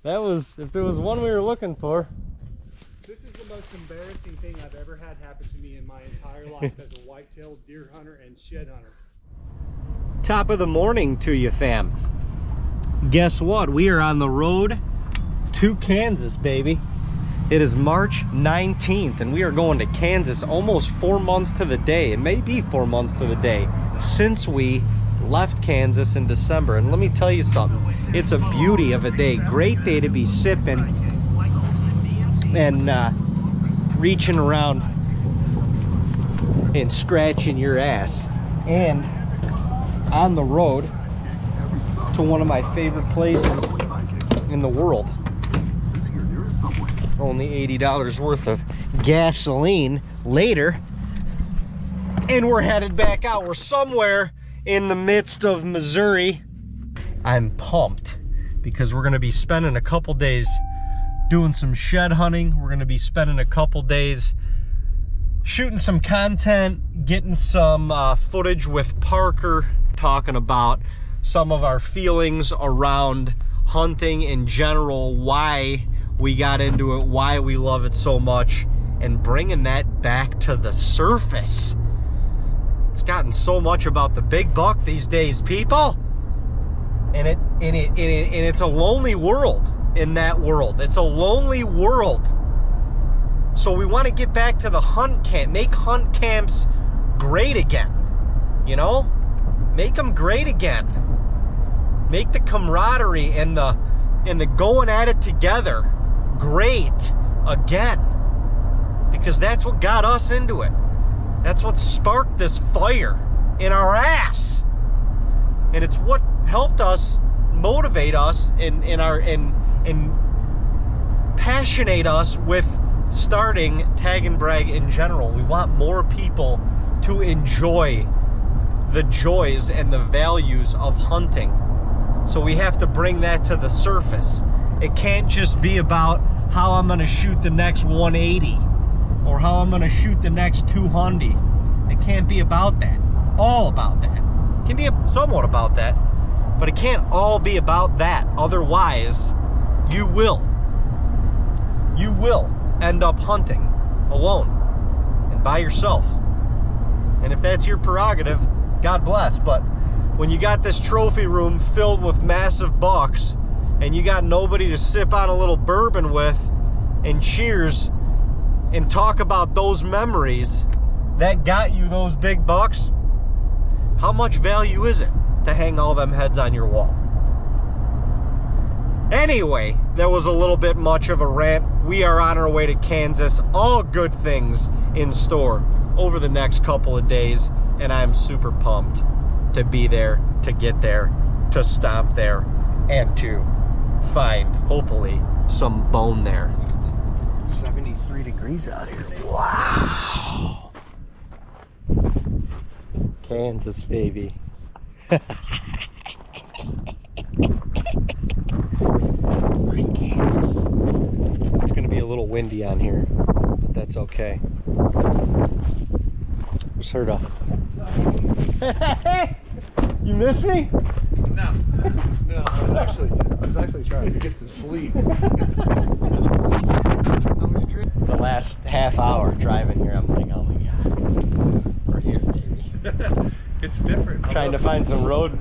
That was, if there was one we were looking for. This is the most embarrassing thing I've ever had happen to me in my entire life as a whitetail deer hunter and shed hunter. Top of the morning to you, fam. Guess what? We are on the road to Kansas, baby. It is March 19th and we are going to Kansas almost 4 months to the day. It may be 4 months to the day since we left Kansas in December. And let me tell you something, it's a beauty of a day. Great day to be sipping and reaching around and scratching your ass. And on the road to one of my favorite places in the world. Only $80 worth of gasoline later, and we're headed back out. We're somewhere in the midst of Missouri. I'm pumped because we're gonna be spending a couple days doing some shed hunting. We're gonna be spending a couple days shooting some content, getting some footage with Parker, talking about some of our feelings around hunting in general, why we got into it, why we love it so much, and bringing that back to the surface. It's gotten so much about the big buck these days, people, and it's a lonely world in that world. It's a lonely world. So we want to get back to the hunt camp, make hunt camps great again, you know? Make them great again. Make the camaraderie and the going at it together great again, because that's what got us into it. That's what sparked this fire in our ass, and it's what helped us motivate us and passionate us with starting TAGNBRAG in general. We want more people to enjoy the joys and the values of hunting, so we have to bring that to the surface. It can't just be about how I'm gonna shoot the next 180 or how I'm gonna shoot the next 200. It can't be about that, all about that. It can be somewhat about that, but it can't all be about that. Otherwise, you will end up hunting alone and by yourself. And if that's your prerogative, God bless. But when you got this trophy room filled with massive bucks and you got nobody to sip on a little bourbon with and cheers and talk about those memories that got you those big bucks, how much value is it to hang all them heads on your wall? Anyway, that was a little bit much of a rant. We are on our way to Kansas. All good things in store over the next couple of days, and I'm super pumped to be there, to get there, to stomp there, and to find, hopefully, some bone there. 73 degrees out here. Wow. Kansas, baby. We're in Kansas. It's gonna be a little windy on here, but that's okay. Just heard a... You miss me? No. No, I was actually trying to get some sleep. The last half hour driving here, I'm like, oh my god, we're here, baby. It's different. Trying to find some road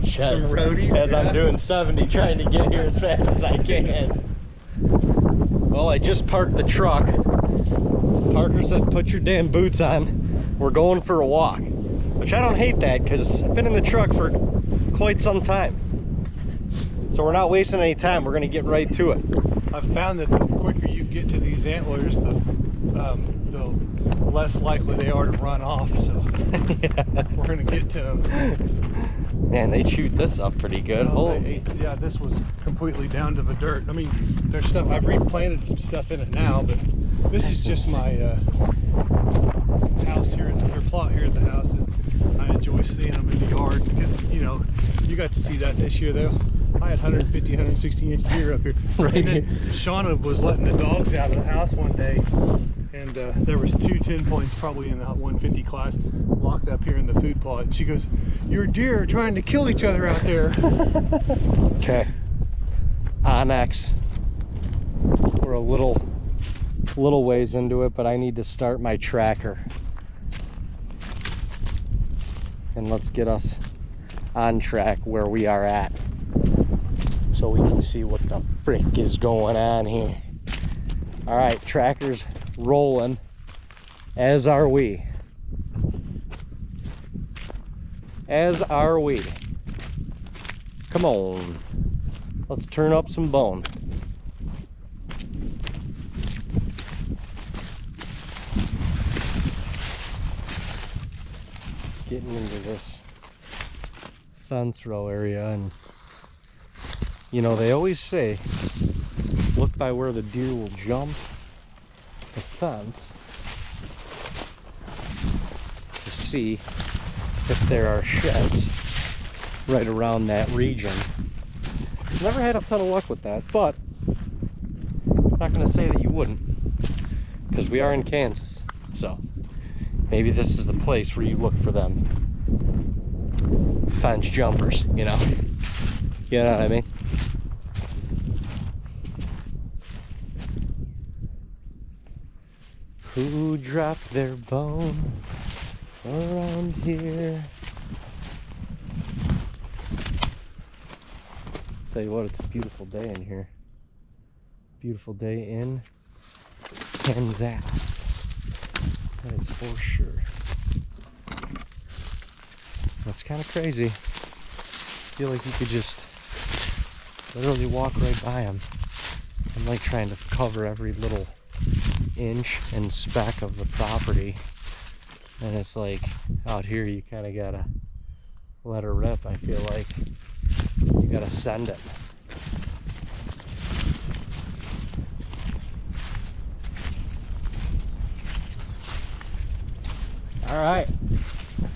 sheds. Some roadies, as yeah. I'm doing 70, trying to get here as fast as I can. Well, I just parked the truck. Parker said, put your damn boots on. We're going for a walk. Which I don't hate that, because I've been in the truck for quite some time. So we're not wasting any time. We're gonna get right to it. I've found that the quicker you get to these antlers, the less likely they are to run off. So yeah. We're gonna get to them. Man, they chewed this up pretty good. Yeah, this was completely down to the dirt. I mean, there's stuff, I've replanted some stuff in it now, but this is just my house here, their plot here at the house, and I enjoy seeing them in the yard because, you know, you got to see that this year though. I had 150, 160 inch deer up here. Right. And then Shauna was letting the dogs out of the house one day, and there was 2 10 points probably in the 150 class locked up here in the food plot. And she goes, "Your deer are trying to kill each other out there." Okay. OnX. We're a little ways into it, but I need to start my tracker. And let's get us on track where we are at, so we can see what the frick is going on here. All right, tracker's rolling, as are we. As are we. Come on, let's turn up some bone. Getting into this fence row area, and you know, they always say look by where the deer will jump the fence to see if there are sheds right around that region. Never had a ton of luck with that, but not gonna say that you wouldn't, because we are in Kansas, so maybe this is the place where you look for them fence jumpers, you know? You know what I mean? Who dropped their bone around here? Tell you what, it's a beautiful day in here. Beautiful day in Kansas. That is for sure. That's kind of crazy. I feel like you could just literally walk right by them. I'm like trying to cover every little inch and speck of the property, and it's like out here you kind of gotta let her rip. I feel like you gotta send it. All right.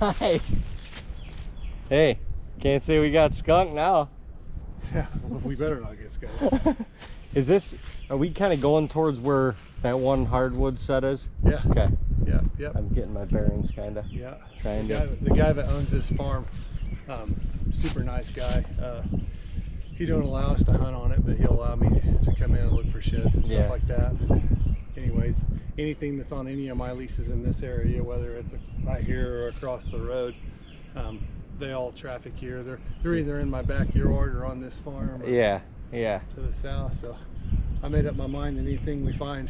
Nice. Hey, can't say we got skunk now. Yeah, we better not get skunk. Is this, are we kind of going towards where that one hardwood set is? Yeah. Okay. Yeah, yep. I'm getting my bearings kind of. Yeah. Trying the guy that owns this farm, super nice guy. He don't allow us to hunt on it, but he'll allow me to come in and look for sheds and stuff like that. But anyways, anything that's on any of my leases in this area, whether it's right here or across the road, they all traffic here. They're either in my backyard or on this farm. Or yeah. to the south. So I made up my mind that anything we find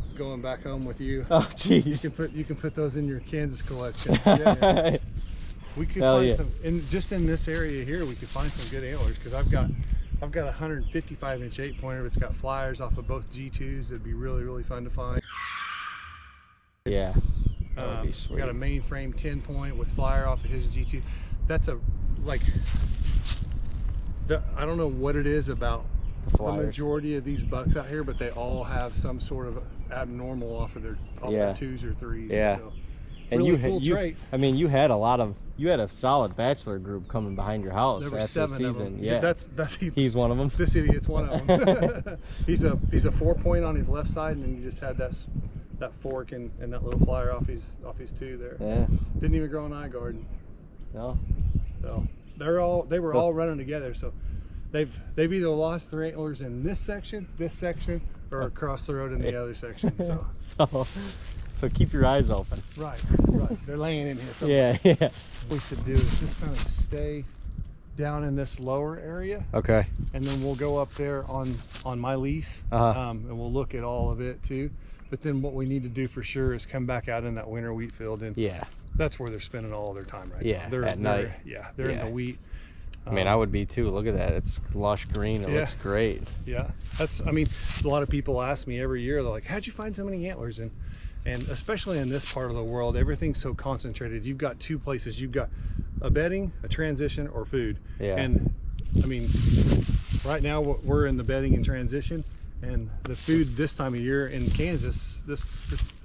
is going back home with you. Oh jeez. You can put those in your Kansas collection. Yeah. We could find some just in this area here. We could find some good antlers, because I've got a 155-inch 8-pointer. It's got flyers off of both G2s. It'd be really fun to find. Yeah. That would be sweet. We got a mainframe 10-point with flyer off of his G2. That's a I don't know what it is about the majority of these bucks out here, but they all have some sort of abnormal off of their 2s or 3s. Yeah. So, and really cool trait. I mean, you had a solid bachelor group coming behind your house. There were after 7 the of season. them. Yeah. He's one of them. This idiot's one of them. he's a 4-point on his left side, and then you just had that fork and that little flyer off his 2 there. Yeah. Didn't even grow an eye guard. No. So they were all running together. So they've either lost their antlers in this section, or across the road in the other section. So keep your eyes open. Right. They're laying in here somewhere. Yeah. What we should do is just kind of stay down in this lower area. Okay. And then we'll go up there on my lease, and we'll look at all of it too. But then what we need to do for sure is come back out in that winter wheat field, and that's where they're spending all their time right now. They're at night. They're in the wheat. I mean, I would be too. Look at that. It's lush green. It looks great. Yeah. I mean, a lot of people ask me every year, they're like, how'd you find so many antlers? And especially in this part of the world, everything's so concentrated. You've got 2 places. You've got a bedding, a transition, or food. Yeah. And I mean, right now we're in the bedding and transition, and the food this time of year in Kansas,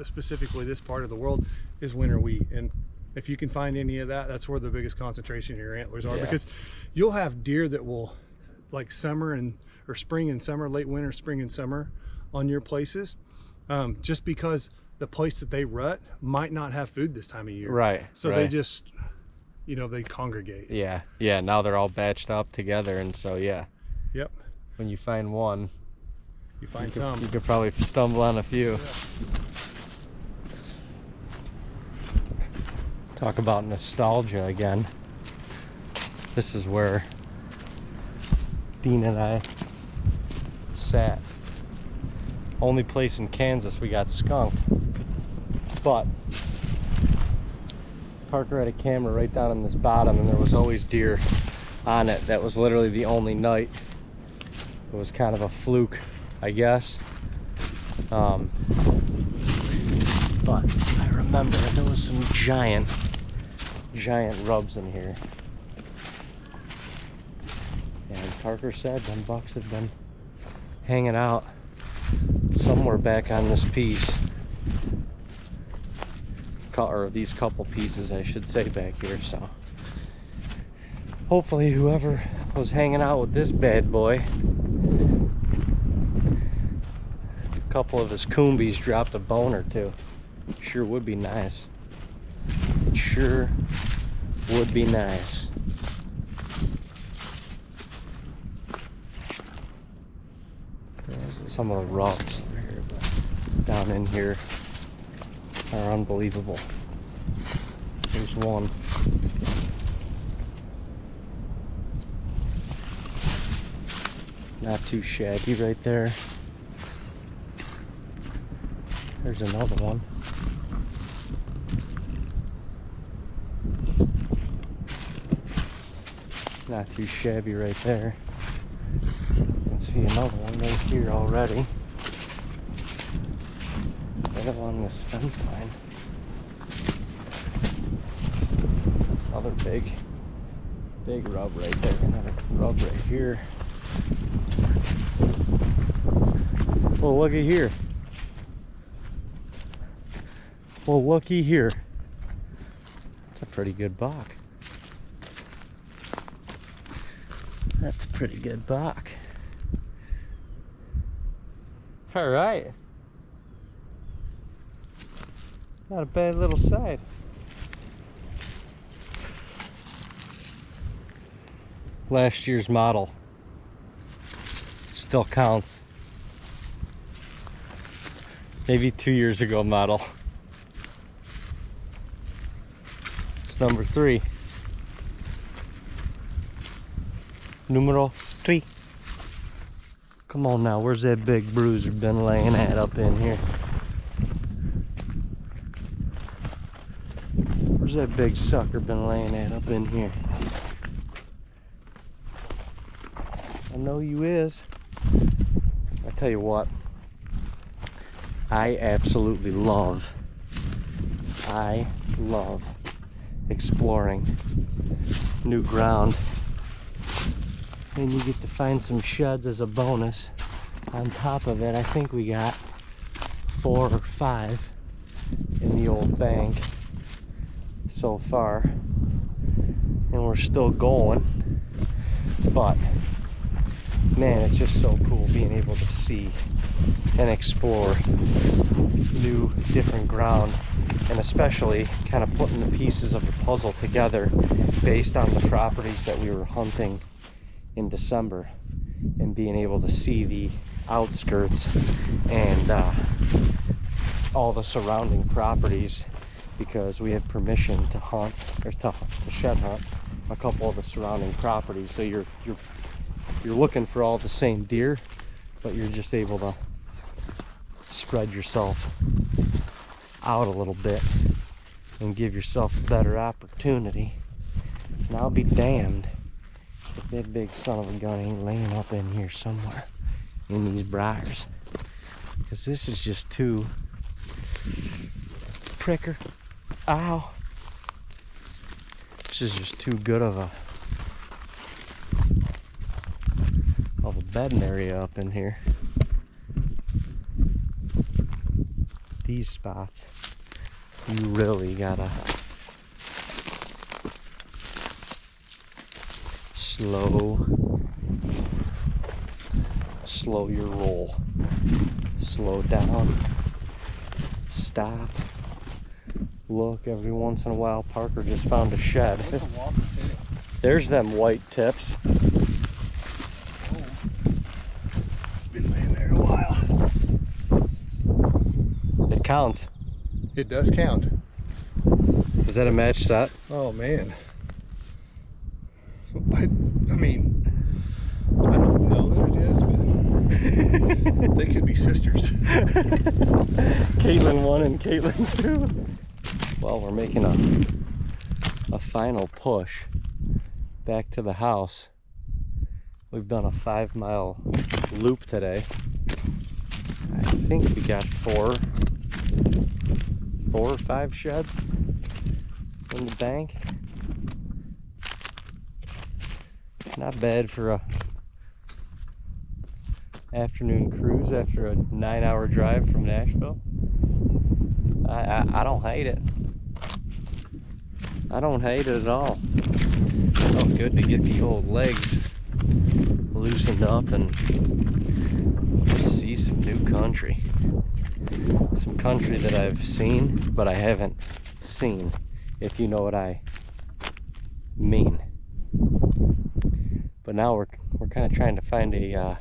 specifically this part of the world, is winter wheat. And if you can find any of that, that's where the biggest concentration of your antlers are, because you'll have deer that will, like or spring and summer, late winter, spring and summer on your places, just because the place that they rut might not have food this time of year. Right. So they just, they congregate. Yeah. Now they're all batched up together, and so Yep. when you find one, You find some. you could probably stumble on a few. Yeah. Talk about nostalgia again. This is where Dean and I sat. Only place in Kansas we got skunked. But Parker had a camera right down in this bottom, and there was always deer on it. That was literally the only night. It was kind of a fluke, I guess. But I remember there was some giant rubs in here. And Parker said them bucks have been hanging out somewhere back on this piece. Or these couple pieces, I should say, back here. So hopefully whoever was hanging out with this bad boy, a couple of his coombies dropped a bone or two. Sure would be nice. It sure would be nice. Some of the rocks here, but down in here are unbelievable. There's one. Not too shabby right there. There's another one. Not too shabby right there. You can see another one right here already. Right along this fence line. Another big rub right there. Another rub right here. Well, looky here. Well, looky here. That's a pretty good buck. That's a pretty good buck. All right. Not a bad little sight. Last year's model. Still counts. Maybe 2 years ago model. It's number 3. Numero 3. Come on now, where's that big bruiser been laying at up in here? Where's that big sucker been laying at up in here? I know you is. I tell you what, I absolutely love exploring new ground. And you get to find some sheds as a bonus. On top of it, I think we got 4 or 5 in the old bank so far. And we're still going. But, man, it's just so cool being able to see and explore new, different ground. And especially kind of putting the pieces of the puzzle together based on the properties that we were hunting in December, and being able to see the outskirts and all the surrounding properties, because we have permission to hunt, or to shed hunt a couple of the surrounding properties. So you're looking for all the same deer, but you're just able to spread yourself out a little bit and give yourself a better opportunity. And I'll be damned if that big son of a gun ain't laying up in here somewhere in these briars, because this is just too pricker. Ow. This is just too good of a bedding area up in here. These spots, you really gotta slow your roll. Slow down, stop, look. Every once in a while, Parker just found a shed. There's them white tips. been laying there a while. It counts. It does count. Is that a match set? Oh man. I mean, I don't know that it is, but they could be sisters. Caitlin 1 and Caitlin 2. Well, we're making a final push back to the house. We've done a 5-mile loop today. I think we got four or five sheds in the bank. Not bad for a afternoon cruise after a 9-hour drive from Nashville. I don't hate it. I don't hate it at all. Oh, good to get the old legs loosened up and see some new country. Some country that I've seen, but I haven't seen, if you know what I mean. But now we're kind of trying to find a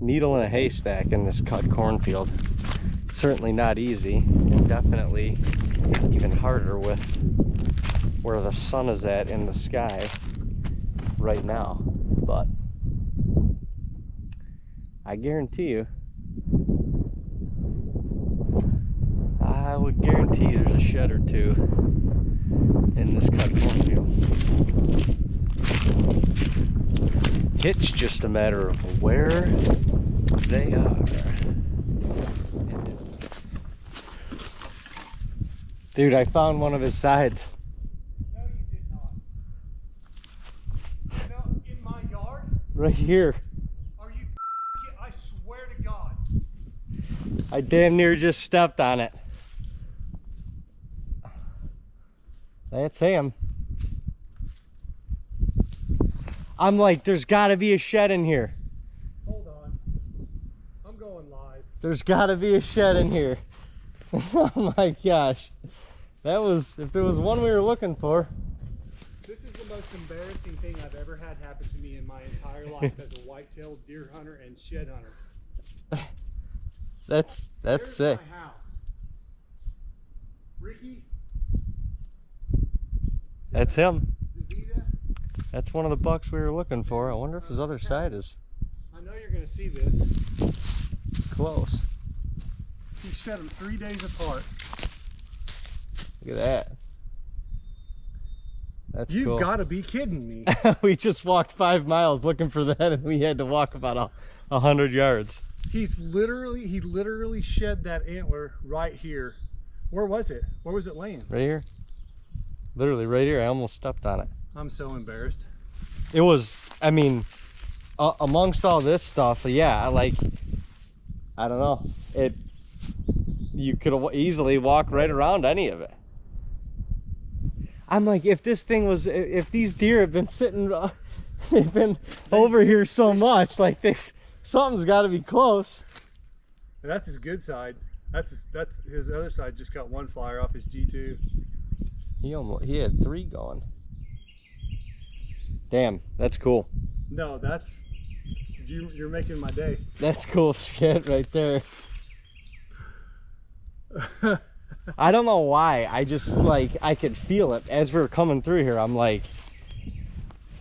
needle in a haystack in this cut cornfield. Certainly not easy, and definitely even harder with where the sun is at in the sky right now. But I guarantee you, I would guarantee there's a shed or two in this cut cornfield. It's just a matter of where they are. Dude, I found one of his sides. No, you did not. No, in my yard? Right here. Are you I swear to God. I damn near just stepped on it. That's him. I'm like, there's gotta be a shed in here. Hold on. I'm going live. There's gotta be a shed in here. Oh my gosh. That was, if there was one we were looking for. This is the most embarrassing thing I've ever had happen to me in my entire life as a whitetail deer hunter and shed hunter. That's Here's sick. my house. Ricky. That's him. Zavita. That's one of the bucks we were looking for. I wonder if his other side is I know you're gonna see this. close. He shed them 3 days apart. Look at that. That's You've cool. got to be kidding me. We just walked 5 miles looking for that, and we had to walk about 100 yards. He literally shed that antler right here. Where was it? Where was it laying? Right here. Literally right here. I almost stepped on it. I'm so embarrassed. It was, I mean, amongst all this stuff, yeah, like, I don't know. You could easily walk right around any of it. I'm like, if this thing was, if these deer have been sitting, they've been over here so much, like something's got to be close. That's his good side. That's his other side. Just got one flyer off his G2. He had 3 going. Damn, that's cool. No, that's you're making my day. That's cool shit right there. I don't know why. I just like, I could feel it as we were coming through here. I'm like,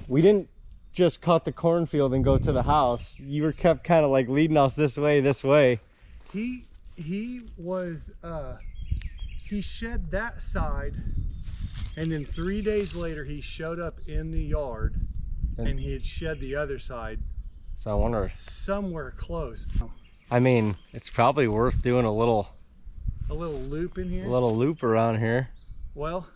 we didn't just cut the cornfield and go to the house. You were kept kind of like leading us this way, this way. He was he shed that side, and then 3 days later he showed up in the yard and he had shed the other side. So I wonder, somewhere close. I mean, it's probably worth doing a little loop in here. Loop around here. Well,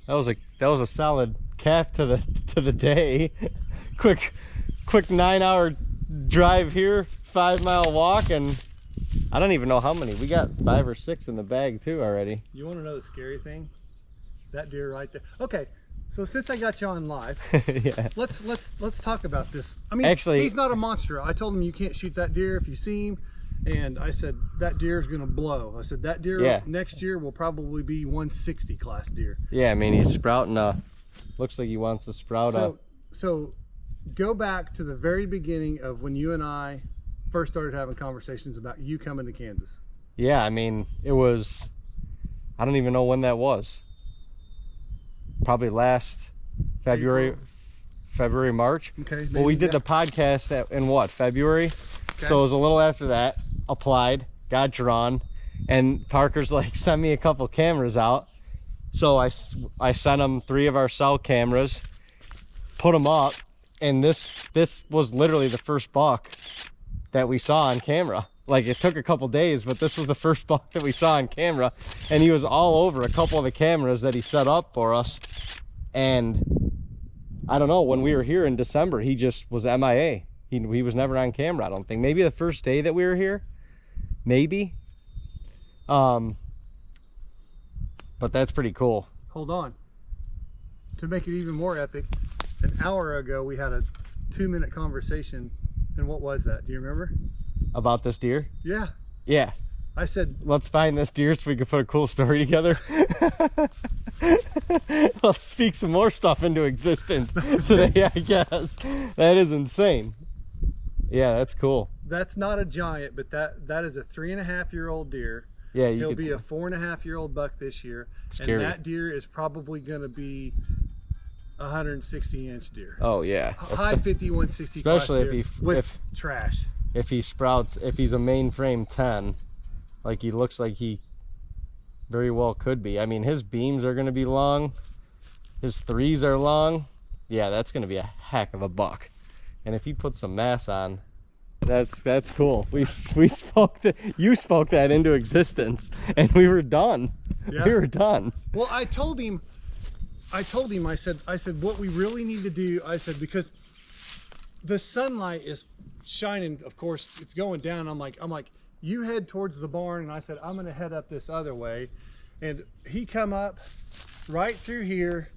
that was a solid cap to the day. quick 9-hour drive here, 5-mile walk, and I don't even know how many. We got 5 or 6 in the bag too already. You want to know the scary thing? That deer right there. Okay, so since I got you on live, yeah, let's talk about this. I mean, actually, he's not a monster. I told him you can't shoot that deer if you see him, and I said that deer is gonna blow. I said that deer next year will probably be 160 class deer. Yeah, I mean, he's sprouting looks like he wants to sprout so go back to the very beginning of when you and I first started having conversations about you coming to Kansas. Yeah, I mean, it was, I don't even know when that was. Probably last February, March. Okay. Well, we did the podcast in what, February? Okay. So it was a little after that. Applied, got drawn, and Parker's like, send me a couple cameras out. So I sent him 3 of our cell cameras, put them up, and this was literally the first buck that we saw on camera. Like, it took a couple days, but this was the first buck that we saw on camera, and he was all over a couple of the cameras that he set up for us. And I don't know, when we were here in December, he just was MIA. He was never on camera, I don't think. Maybe the first day that we were here, maybe. But that's pretty cool. Hold on. To make it even more epic, an hour ago we had a 2-minute conversation, and what was that? Do you remember? About this deer? Yeah. Yeah. I said, let's find this deer so we can put a cool story together. Let's speak some more stuff into existence today, I guess. That is insane. Yeah, that's cool. That's not a giant, but that is a 3.5-year-old deer. Yeah, he'll be a 4.5-year-old buck this year. Scary. And that deer is probably going to be a 160-inch deer. Oh yeah, high 50, 160. Especially if trash. If he sprouts, if he's a mainframe 10, like he looks like he very well could be. I mean, his beams are going to be long. His 3s are long. Yeah, that's going to be a heck of a buck. And if he puts some mass on, that's cool. You spoke that into existence, and we were done. Yeah. We were done. Well, I told him, I said, what we really need to do, I said, because the sunlight is shining, of course, it's going down. I'm like, you head towards the barn, and I said, I'm going to head up this other way. And he come up right through here,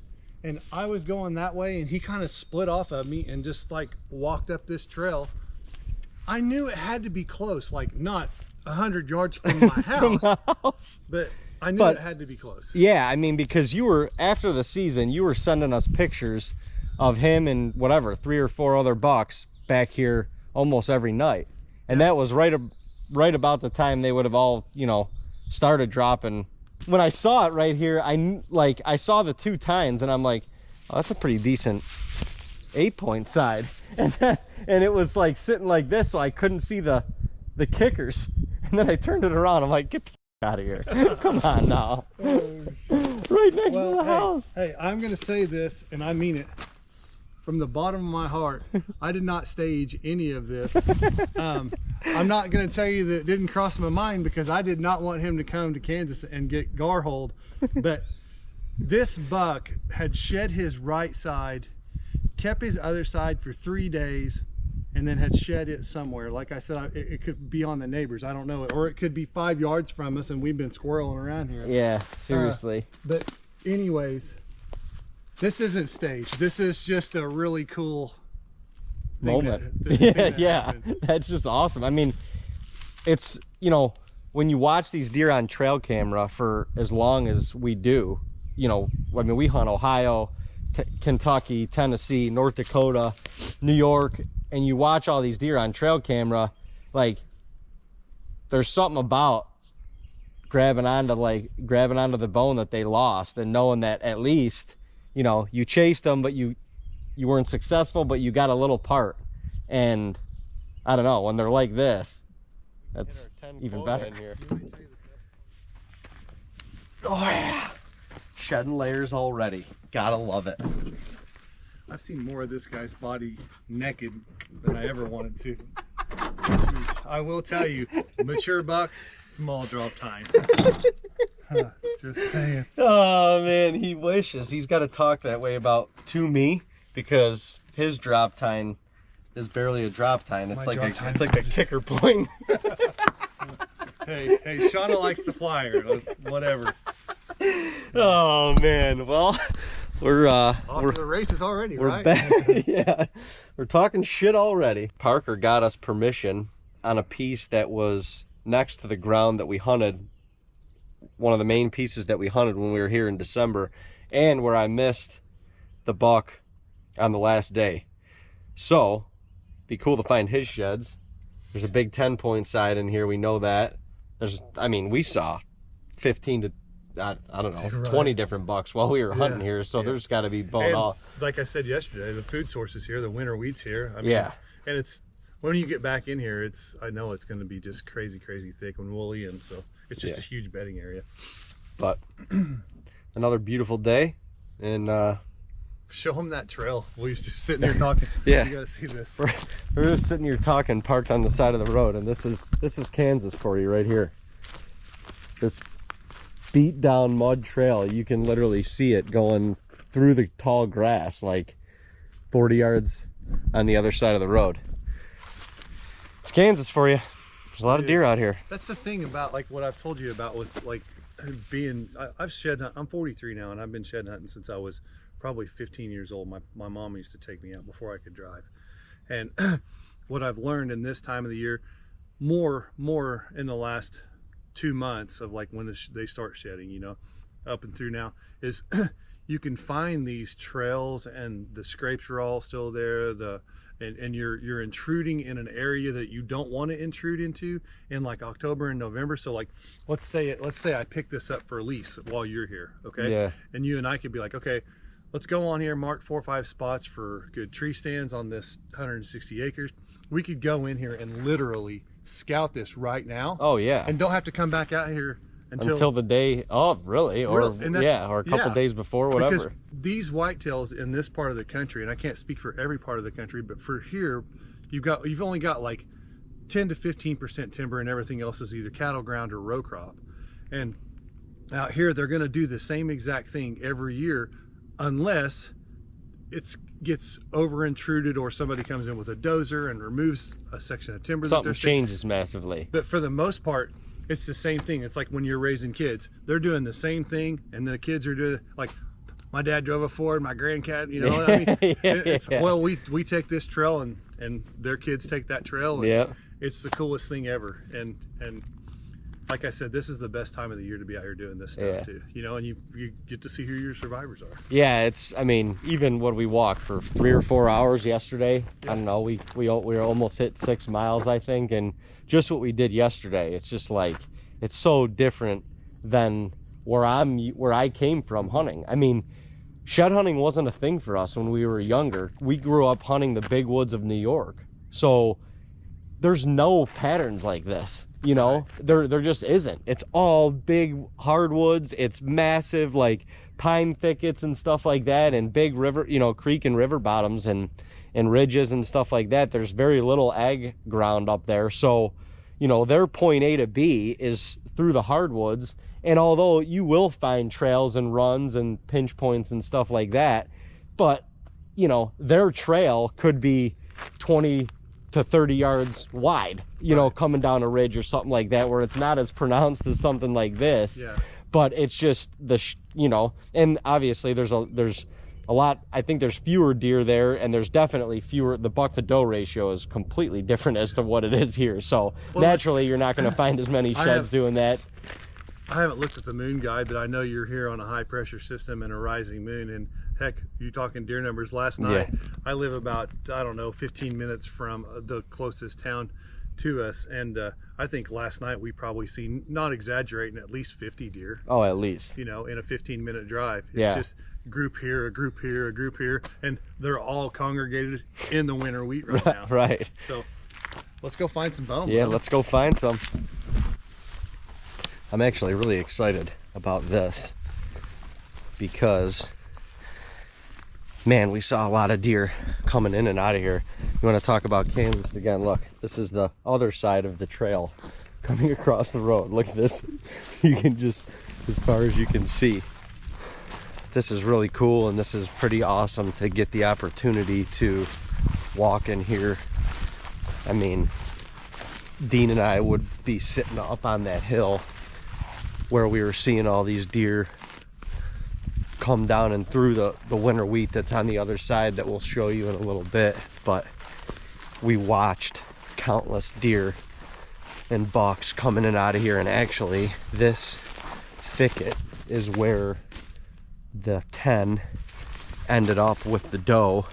and I was going that way, and he kind of split off of me and just like walked up this trail. I knew it had to be close, like not 100 yards from my house, but I knew it had to be close. Yeah, I mean, because you were, after the season, you were sending us pictures of him and whatever, 3 or 4 other bucks back here almost every night. And that was right about the time they would have all, you know, started dropping. When I saw it right here, I saw the 2 tines, and I'm like, oh, that's a pretty decent 8-point side. And it was like sitting like this, so I couldn't see the kickers. And then I turned it around. I'm like, get the out of here. Come on now. Oh, right next to the house. Hey, I'm going to say this, and I mean it from the bottom of my heart. I did not stage any of this. I'm not going to tell you that it didn't cross my mind, because I did not want him to come to Kansas and get gar-holed. But this buck had shed his right side, kept his other side for 3 days, and then had shed it somewhere. Like I said, it could be on the neighbors, I don't know, or it could be 5 yards from us, and we've been squirreling around here. Yeah, seriously. But anyways, this isn't staged. This is just a really cool moment. Yeah, that's just awesome. I mean, it's, you know, when you watch these deer on trail camera for as long as we do, you know, I mean, we hunt Ohio, Kentucky, Tennessee, North Dakota, New York, and you watch all these deer on trail camera, like, there's something about grabbing onto the bone that they lost, and knowing that at least, you know, you chased them, but you weren't successful, but you got a little part. And I don't know, when they're like this, that's even better. Oh yeah, shedding layers already. Gotta love it. I've seen more of this guy's body naked than I ever wanted to. I will tell you, mature buck, small drop time. Just saying. Oh man, he wishes. He's got to talk that way to me, because his drop tine is barely a drop tine. It's like a kicker point. Hey, Shauna likes the flyer. Whatever. Oh man, well, we're to the races already, we're right? Back. Yeah, we're talking shit already. Parker got us permission on a piece that was next to the ground that we hunted. One of the main pieces that we hunted when we were here in December, and where I missed the buck on the last day. So be cool to find his sheds. There's a big 10-point side in here, we know that. There's, I mean, we saw 15 to I don't know, right, 20 different bucks while we were hunting here, so there's got to be bone off. Like I said yesterday, the food source is here, the winter wheat's here. I mean, and it's, when you get back in here, I know it's going to be just crazy thick and woolly, and so it's just a huge bedding area. But another beautiful day, and show them that trail. We was just sitting here talking. You gotta see this. We're just sitting here talking, parked on the side of the road, and this is Kansas for you right here. This beat down mud trail, you can literally see it going through the tall grass like 40 yards on the other side of the road. It's Kansas for you. There's a lot of deer out here. That's the thing about, like, what I've told you about with, like, being, I've shed hunt. I'm 43 now, and I've been shed hunting since I was probably 15 years old. My mom used to take me out before I could drive. And what I've learned in this time of the year, more in the last 2 months of, like, when they start shedding, you know, up and through now, is you can find these trails and the scrapes are all still there, and you're intruding in an area that you don't want to intrude into in, like, October and November. So, like, let's say I pick this up for a lease while you're here, okay? Yeah. And you and I could be like, okay, let's go on here, mark 4 or 5 spots for good tree stands on this 160 acres. We could go in here and literally scout this right now. Oh yeah. And don't have to come back out here until the day of, really, or or a couple days before, whatever. Because these whitetails in this part of the country, and I can't speak for every part of the country, but for here, you've only got like 10 to 15% timber, and everything else is either cattle ground or row crop. And out here, they're going to do the same exact thing every year, unless it gets over intruded or somebody comes in with a dozer and removes a section of timber. Something changes massively. But for the most part, it's the same thing. It's like when you're raising kids, they're doing the same thing, and the kids are doing, like, my dad drove a Ford, my grandcat, you know, I mean, well, we take this trail and their kids take that trail, and it's the coolest thing ever. And like I said, this is the best time of the year to be out here doing this stuff too, you know, and you get to see who your survivors are. Yeah, it's, I mean, even when we walked for 3 or 4 hours yesterday, I don't know, we almost hit 6 miles, I think, and just what we did yesterday, it's just like, it's so different than where I came from hunting. I mean, shed hunting wasn't a thing for us when we were younger. We grew up hunting the big woods of New York, so there's no patterns like this. You know, there just isn't. It's all big hardwoods. It's massive, like, pine thickets and stuff like that, and big river, you know, creek and river bottoms and ridges and stuff like that. There's very little ag ground up there. So, you know, their point A to B is through the hardwoods. And although you will find trails and runs and pinch points and stuff like that, but, you know, their trail could be 20 to 30 yards wide, you know, coming down a ridge or something like that, where it's not as pronounced as something like this. But it's just you know, and obviously there's a lot, I think there's fewer deer there, and there's definitely fewer, the buck to doe ratio is completely different as to what it is here. So naturally you're not going to find as many sheds doing that. I haven't looked at the moon guide, but I know you're here on a high pressure system and a rising moon, and heck, you talking deer numbers last night. I live about, I don't know, 15 minutes from the closest town to us, and I think last night we probably seen, not exaggerating, at least 50 deer. Oh, at least. You know, in a 15-minute drive. It's just group here, a group here, a group here, and they're all congregated in the winter wheat right now. Right. So let's go find some bone. Yeah, let's go find some. I'm actually really excited about this because, man, we saw a lot of deer coming in and out of here. You want to talk about Kansas again? Look, this is the other side of the trail coming across the road. Look at this. You can just, as far as you can see, this is really cool, and this is pretty awesome to get the opportunity to walk in here. I mean, Dean and I would be sitting up on that hill where we were seeing all these deer come down and through the winter wheat that's on the other side that we'll show you in a little bit. But we watched countless deer and bucks coming in and out of here, and actually this thicket is where the 10 ended up with the doe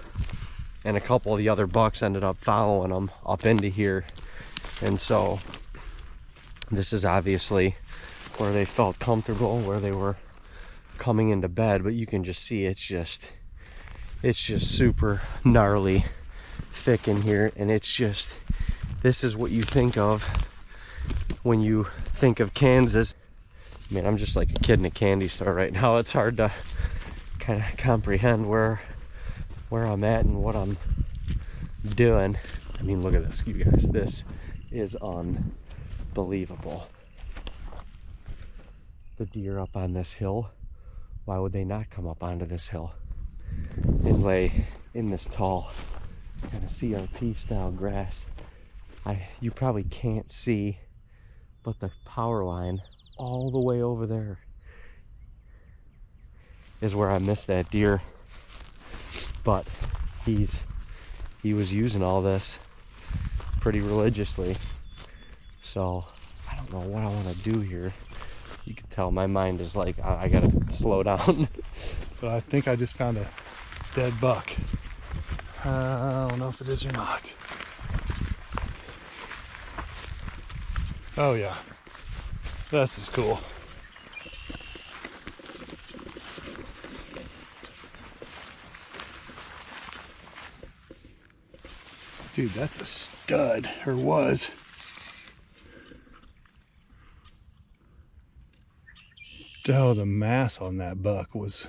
and a couple of the other bucks ended up following them up into here. And so this is obviously where they felt comfortable, where they were coming into bed. But you can just see it's just super gnarly thick in here. And it's just, this is what you think of when you think of Kansas. I mean, I'm just like a kid in a candy store right now. It's hard to kind of comprehend where I'm at and what I'm doing. I mean, look at this, you guys. This is unbelievable. The deer up on this hill, why would they not come up onto this hill and lay in this tall kind of CRP style grass? You probably can't see, but the power line all the way over there is where I missed that deer. But he was using all this pretty religiously. So I don't know what I want to do here. You can tell my mind is like, I gotta slow down. But I think I just found a dead buck. I don't know if it is or not. Oh yeah, this is cool. Dude, that's a stud, or was. Oh, the mass on that buck was...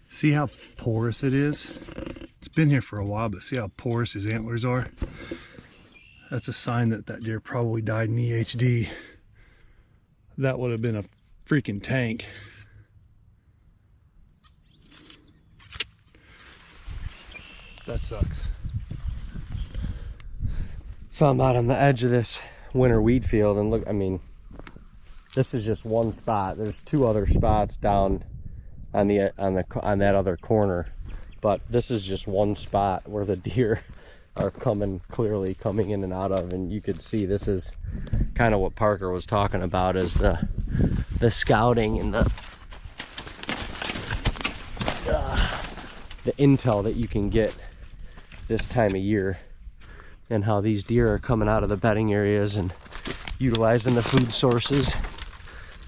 See how porous it is? It's been here for a while, but see how porous his antlers are? That's a sign that that deer probably died in EHD. That would have been a freaking tank. That sucks. So I'm out on the edge of this winter wheat field, and look, I mean, this is just one spot. There's two other spots down on that other corner, but this is just one spot where the deer are clearly coming in and out of. And you could see this is kind of what Parker was talking about, is the scouting and the intel that you can get this time of year, and how these deer are coming out of the bedding areas and utilizing the food sources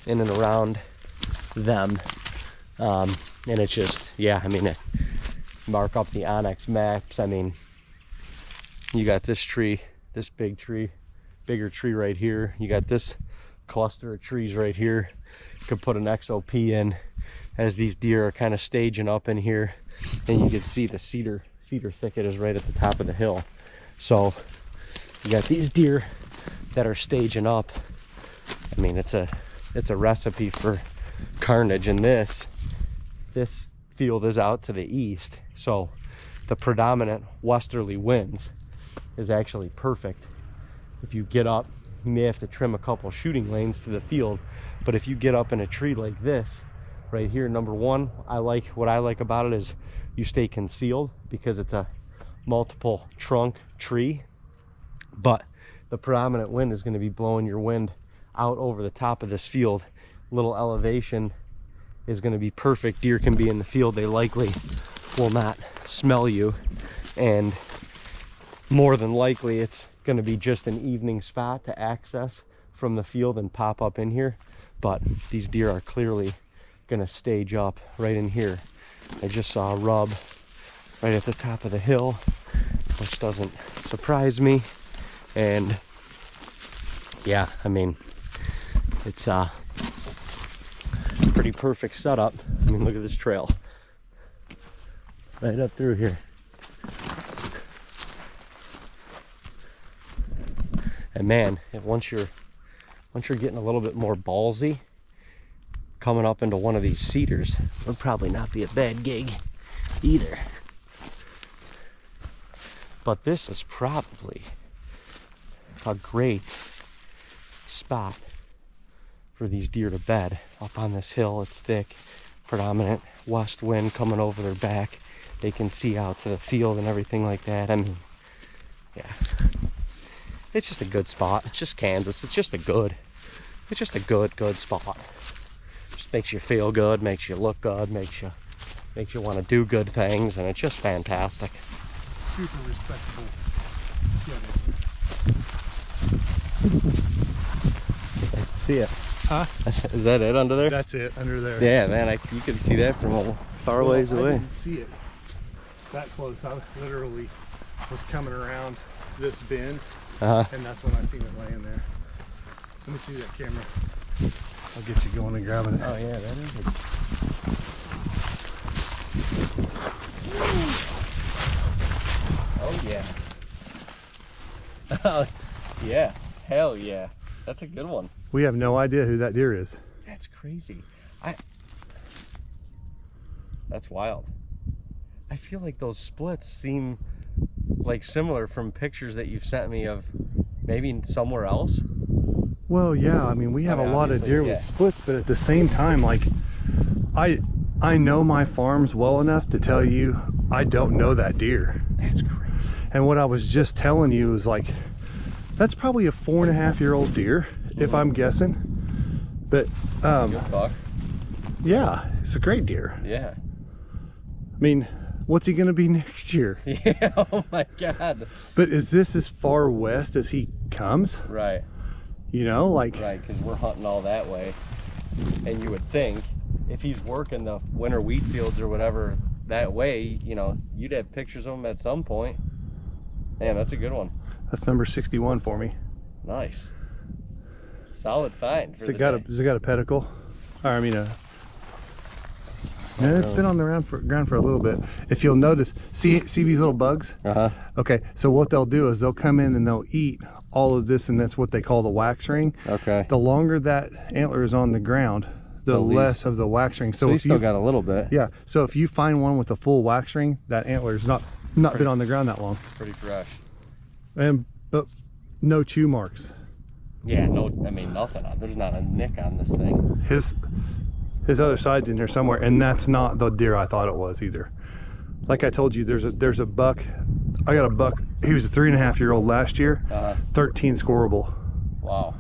in and around them. And it's just, yeah, I mean, mark up the OnX maps. I mean, you got this tree, this bigger tree right here. You got this cluster of trees right here. You could put an XOP in as these deer are kind of staging up in here, and you can see the cedar thicket is right at the top of the hill. So you got these deer that are staging up. I mean, it's a recipe for carnage. And this field is out to the east, so the predominant westerly winds is actually perfect. If you get up, you may have to trim a couple shooting lanes to the field, but if you get up in a tree like this right here, number one, what I like about it is you stay concealed because it's a multiple trunk tree, but the predominant wind is going to be blowing your wind out over the top of this field. Little elevation is going to be perfect. Deer can be in the field, they likely will not smell you, and more than likely it's going to be just an evening spot to access from the field and pop up in here. But these deer are clearly going to stage up right in here. I just saw a rub right at the top of the hill, which doesn't surprise me. And yeah, I mean, it's a pretty perfect setup. I mean, look at this trail right up through here. And man, once you're getting a little bit more ballsy, coming up into one of these cedars would probably not be a bad gig either. But this is probably a great spot for these deer to bed. Up on this hill, it's thick, predominant west wind coming over their back. They can see out to the field and everything like that. I mean, yeah, it's just a good spot. It's just Kansas. It's just a good spot. Just makes you feel good, makes you look good, makes you makes you want to do good things, and it's just fantastic. Super respectable. See it? Huh? Is that it under there? That's it under there. Yeah, man, you can see that from a far ways away. I didn't see it that close. I literally was coming around this bend, and that's when I seen it laying there. Let me see that camera. I'll get you going and grabbing it. Oh yeah, that is it. Oh yeah. Oh yeah. Hell yeah. That's a good one. We have no idea who that deer is. That's crazy. That's wild. I feel like those splits seem like similar from pictures that you've sent me of maybe somewhere else. Well, yeah, I mean, we have a lot of deer with splits, but at the same time, like, I know my farms well enough to tell you I don't know that deer. That's crazy. And what I was just telling you is, like, that's probably a 4.5-year-old deer, if I'm guessing. But good buck. Yeah, it's a great deer. Yeah. I mean, what's he gonna be next year? Yeah, oh my God. But is this as far west as he comes? Right. You know, like... Right, because we're hunting all that way. And you would think if he's working the winter wheat fields or whatever that way, you know, you'd have pictures of him at some point. Man, that's a good one. That's number 61 for me. Nice. Solid find. Has it got a pedicle? Or, I mean, no, it's been on the ground for a little bit. If you'll notice, see these little bugs? Okay, so what they'll do is they'll come in and they'll eat all of this, and that's what they call the wax ring. Okay. The longer that antler is on the ground, the less of the wax ring. So you still got a little bit. Yeah. So if you find one with a full wax ring, that antler's not been on the ground that long. Pretty fresh. But no chew marks. Yeah, no, I mean nothing. There's not a nick on this thing. His other side's in here somewhere, and that's not the deer I thought it was either. Like I told you, there's a buck. I got a buck. He was a 3.5-year-old last year. 13 scoreable. Wow.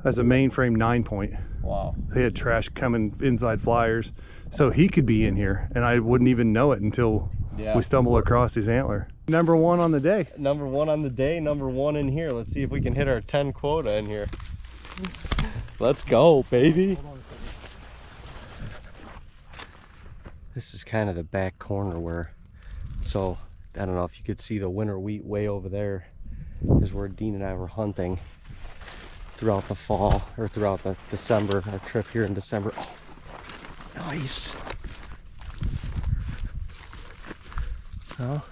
As a mainframe 9-point. Wow. He had trash coming inside flyers, so he could be in here, and I wouldn't even know it until we stumble across his antler. Number 1 on the day. Number 1 on the day. Number 1 in here. Let's see if we can hit our 10 quota in here. Let's go, baby. This is kind of the back corner where, so I don't know if you could see the winter wheat way over there is where Dean and I were hunting throughout the fall, or throughout the December, our trip here in December. Oh, nice. Well,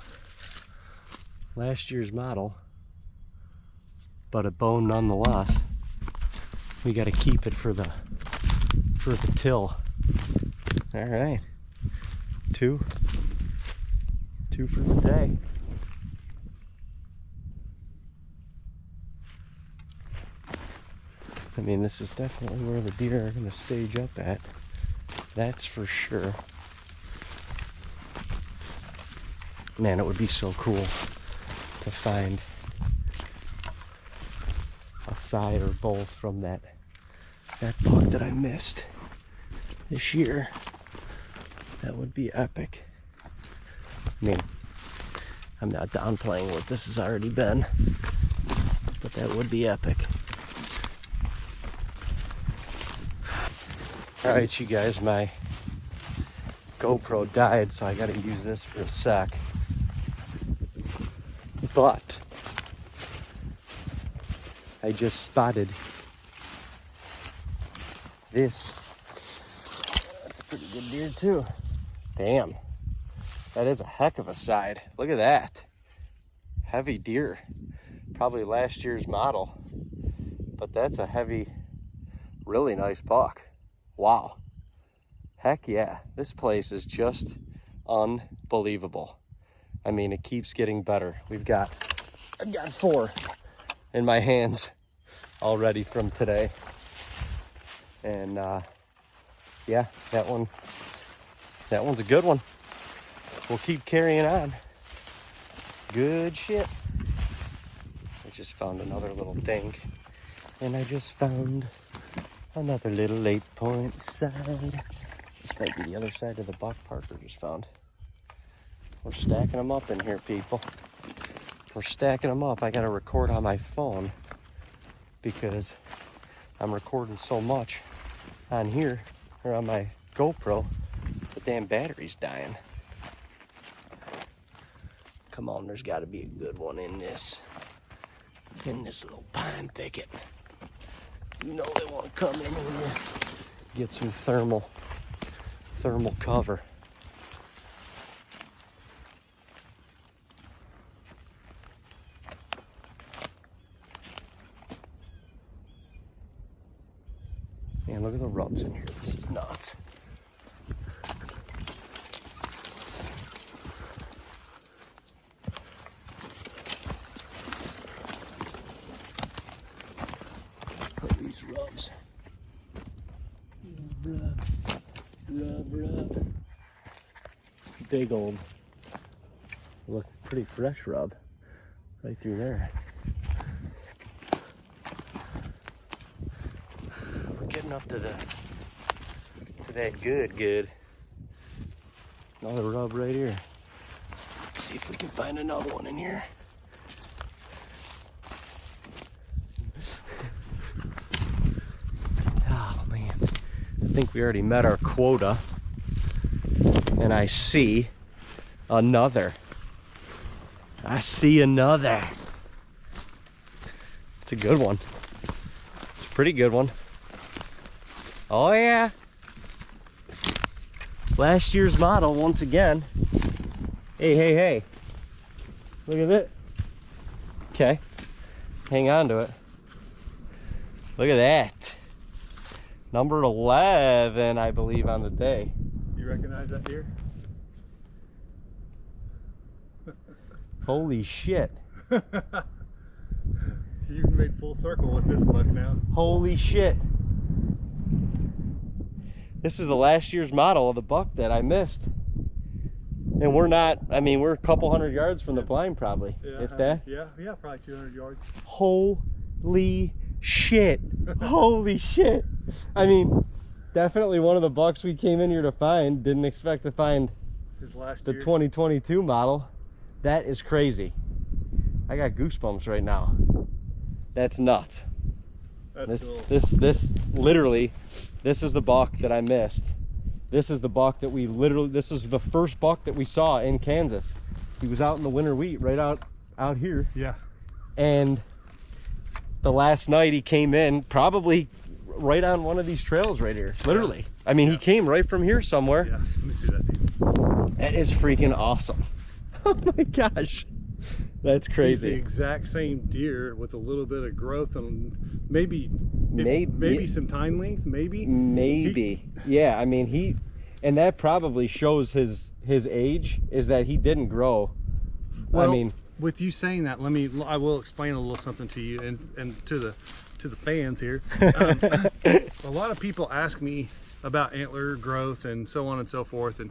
last year's model, but a bone nonetheless. We got to keep it for the till. All right. Two for the day. I mean, this is definitely where the deer are going to stage up at. That's for sure. Man, it would be so cool to find a side or both from that buck that I missed this year. That would be epic. I mean, I'm not downplaying what this has already been, but that would be epic. Alright, you guys, my GoPro died, so I gotta use this for a sec. But I just spotted this. That's a pretty good deer too. Damn, that is a heck of a side. Look at that. Heavy deer. Probably last year's model, but that's a heavy, really nice buck. Wow. Heck yeah. This place is just unbelievable. I mean, it keeps getting better. I've got 4 in my hands already from today. And yeah, that one's a good one. We'll keep carrying on. Good shit. I just found another little dink. And I just found another little 8-point side. This might be the other side of the buck Parker just found. We're stacking them up in here, people. We're stacking them up. I gotta record on my phone because I'm recording so much on here, or on my GoPro, the damn battery's dying. Come on, there's gotta be a good one in this little pine thicket. You know they wanna come in here, get some thermal cover. Man, look at the rubs in here. This is nuts. Look at these rubs. Rub. Big old, look, pretty fresh rub right through there. We're getting up to that good. Another rub right here. Let's see if we can find another one in here. Oh man, I think we already met our quota. And I see another. It's a good one. It's a pretty good one. Oh yeah. Last year's model once again. Hey. Look at it. Okay. Hang on to it. Look at that. Number 11, I believe, on the day. You recognize that deer? Holy shit. You've made full circle with this buck now. Holy shit. This is the last year's model of the buck that I missed. And we're not, I mean, we're a couple hundred yards from the blind probably, if that. Yeah, probably 200 yards. Holy shit. Holy shit. I mean, definitely one of the bucks we came in here to find. Didn't expect to find his last the year. 2022 model. That is crazy. I got goosebumps right now. That's nuts. That's cool. This literally, this is the buck that I missed. This is the buck that we literally, this is the first buck that we saw in Kansas. He was out in the winter wheat right out here. Yeah. And the last night he came in probably right on one of these trails right here, literally. Yeah. I mean, he came right from here somewhere. Yeah, let me see that dude. That is freaking awesome. Oh my gosh, that's crazy. He's the exact same deer with a little bit of growth and maybe some tine length, maybe. Yeah, I mean, and that probably shows his age, is that he didn't grow. Well, I mean, with you saying that, I will explain a little something to you and to the fans here. A lot of people ask me about antler growth and so on and so forth,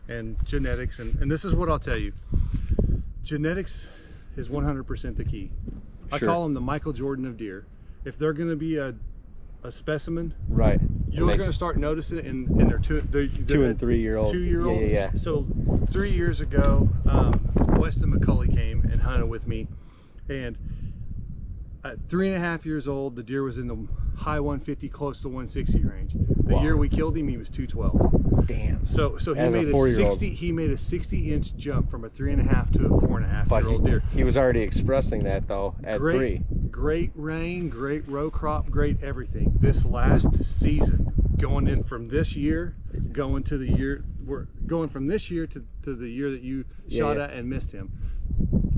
and genetics, and this is what I'll tell you. Genetics is 100% the key. Sure. I call them the Michael Jordan of deer. If they're going to be a specimen, right, you're going to start noticing it in their two and 3 year old. 2-year-old. Yeah. So 3 years ago, Weston McCulley came and hunted with me, and at 3.5 years old, the deer was in the high 150, close to 160 range. The year we killed him, he was 212. Damn. So he made a 60-inch jump from a 3.5 to a 4.5-year-old deer. He was already expressing that though at 3. Great rain, great row crop, great everything. This last season, going from this year to the year that you shot at and missed him.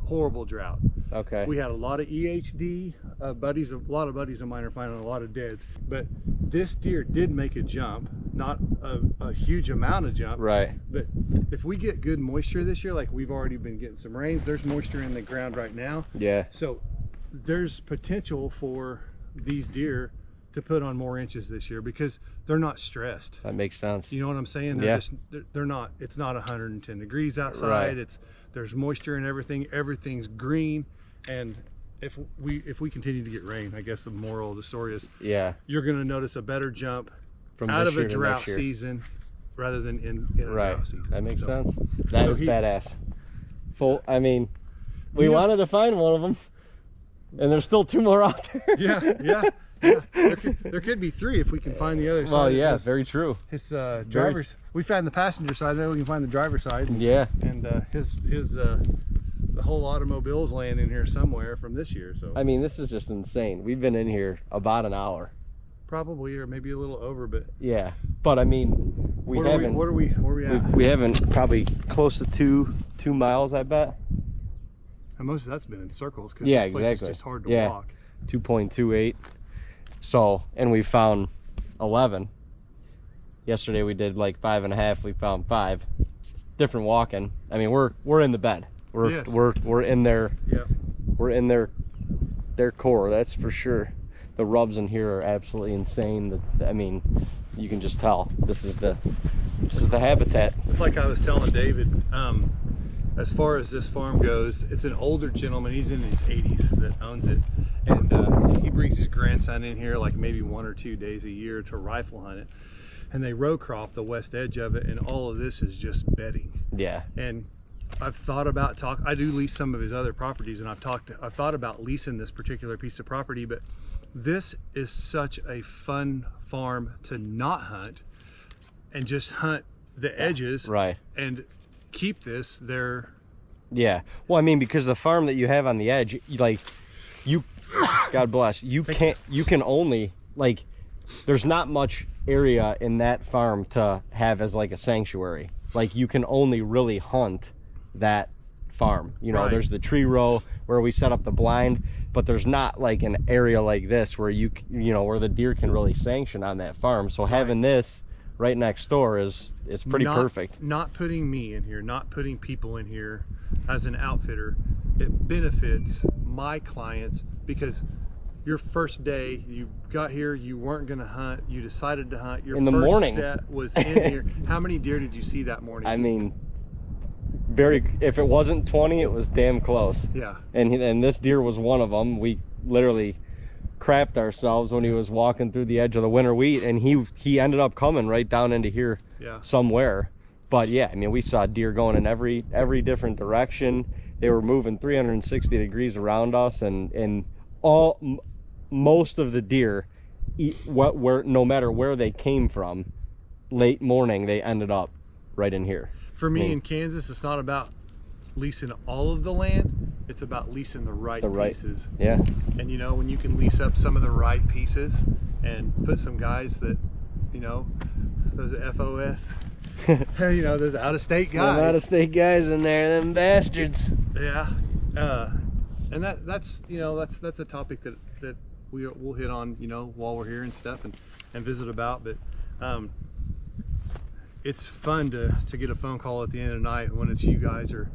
Horrible drought. Okay. We had a lot of EHD. A lot of buddies of mine are finding a lot of deads, but this deer did make a jump, not a huge amount of jump. Right. But if we get good moisture this year, like we've already been getting some rains, there's moisture in the ground right now. Yeah. So there's potential for these deer to put on more inches this year because they're not stressed. That makes sense. You know what I'm saying? They're not, it's not 110 degrees outside. Right. There's moisture and everything's green. And if we continue to get rain, I guess the moral of the story is, you're going to notice a better jump from out of a drought season rather than in a drought season. That makes sense. That is badass. I mean, we You know, wanted to find one of them, and there's still 2 more out there. yeah. There could be 3 if we can find the other side. Well, yeah, very true. His driver's. We found the passenger side. Then we can find the driver's side. Yeah. And the whole automobile's laying in here somewhere from this year. So I mean, this is just insane. We've been in here about an hour. probably, or maybe a little over, but yeah. But I mean, where are we at? We haven't, probably close to two miles, I bet. And most of that's been in circles because Yeah, this place exactly. is just hard to walk. 2.28. So, and we found 11. Yesterday we did like 5.5. We found 5. Different walking. I mean, we're in the bed. We're in there. Yeah. We're in their core. That's for sure. The rubs in here are absolutely insane. I mean, you can just tell this is the habitat. It's like I was telling David. As far as this farm goes, it's an older gentleman. He's in his 80s that owns it, and he brings his grandson in here like maybe 1 or 2 days a year to rifle hunt it. And they row crop the west edge of it, and all of this is just bedding. Yeah. And I've thought about I do lease some of his other properties, and I've thought about leasing this particular piece of property, but this is such a fun farm to not hunt and just hunt the edges. Right. And keep this there. Yeah. Well, I mean, because the farm that you have on the edge, like God bless, you can only, like, there's not much area in that farm to have as like a sanctuary. Like, you can only really hunt that farm. You know, Right. There's the tree row where we set up the blind, but there's not like an area like this where you know, where the deer can really sanction on that farm. So having this right next door is pretty perfect. Not putting me in here, not putting people in here as an outfitter, it benefits my clients, because your first day you got here, you weren't going to hunt, you decided to hunt, your in the first morning set was in here. How many deer did you see that morning? I mean, if it wasn't 20, it was damn close. Yeah. And this deer was one of them. We literally crapped ourselves when he was walking through the edge of the winter wheat, and he ended up coming right down into here somewhere. But yeah, I mean, we saw deer going in every different direction. They were moving 360 degrees around us, and most of the deer, no matter where they came from, late morning they ended up right in here. For me, in Kansas, it's not about leasing all of the land, it's about leasing the right pieces. Yeah. And you know, when you can lease up some of the right pieces and put some guys that, you know, those FOS, you know, those out-of-state guys. Them out-of-state guys in there, them bastards. Yeah. And that's you know, that's a topic that we'll hit on, you know, while we're here and stuff, and visit about. But it's fun to get a phone call at the end of the night when it's you guys, or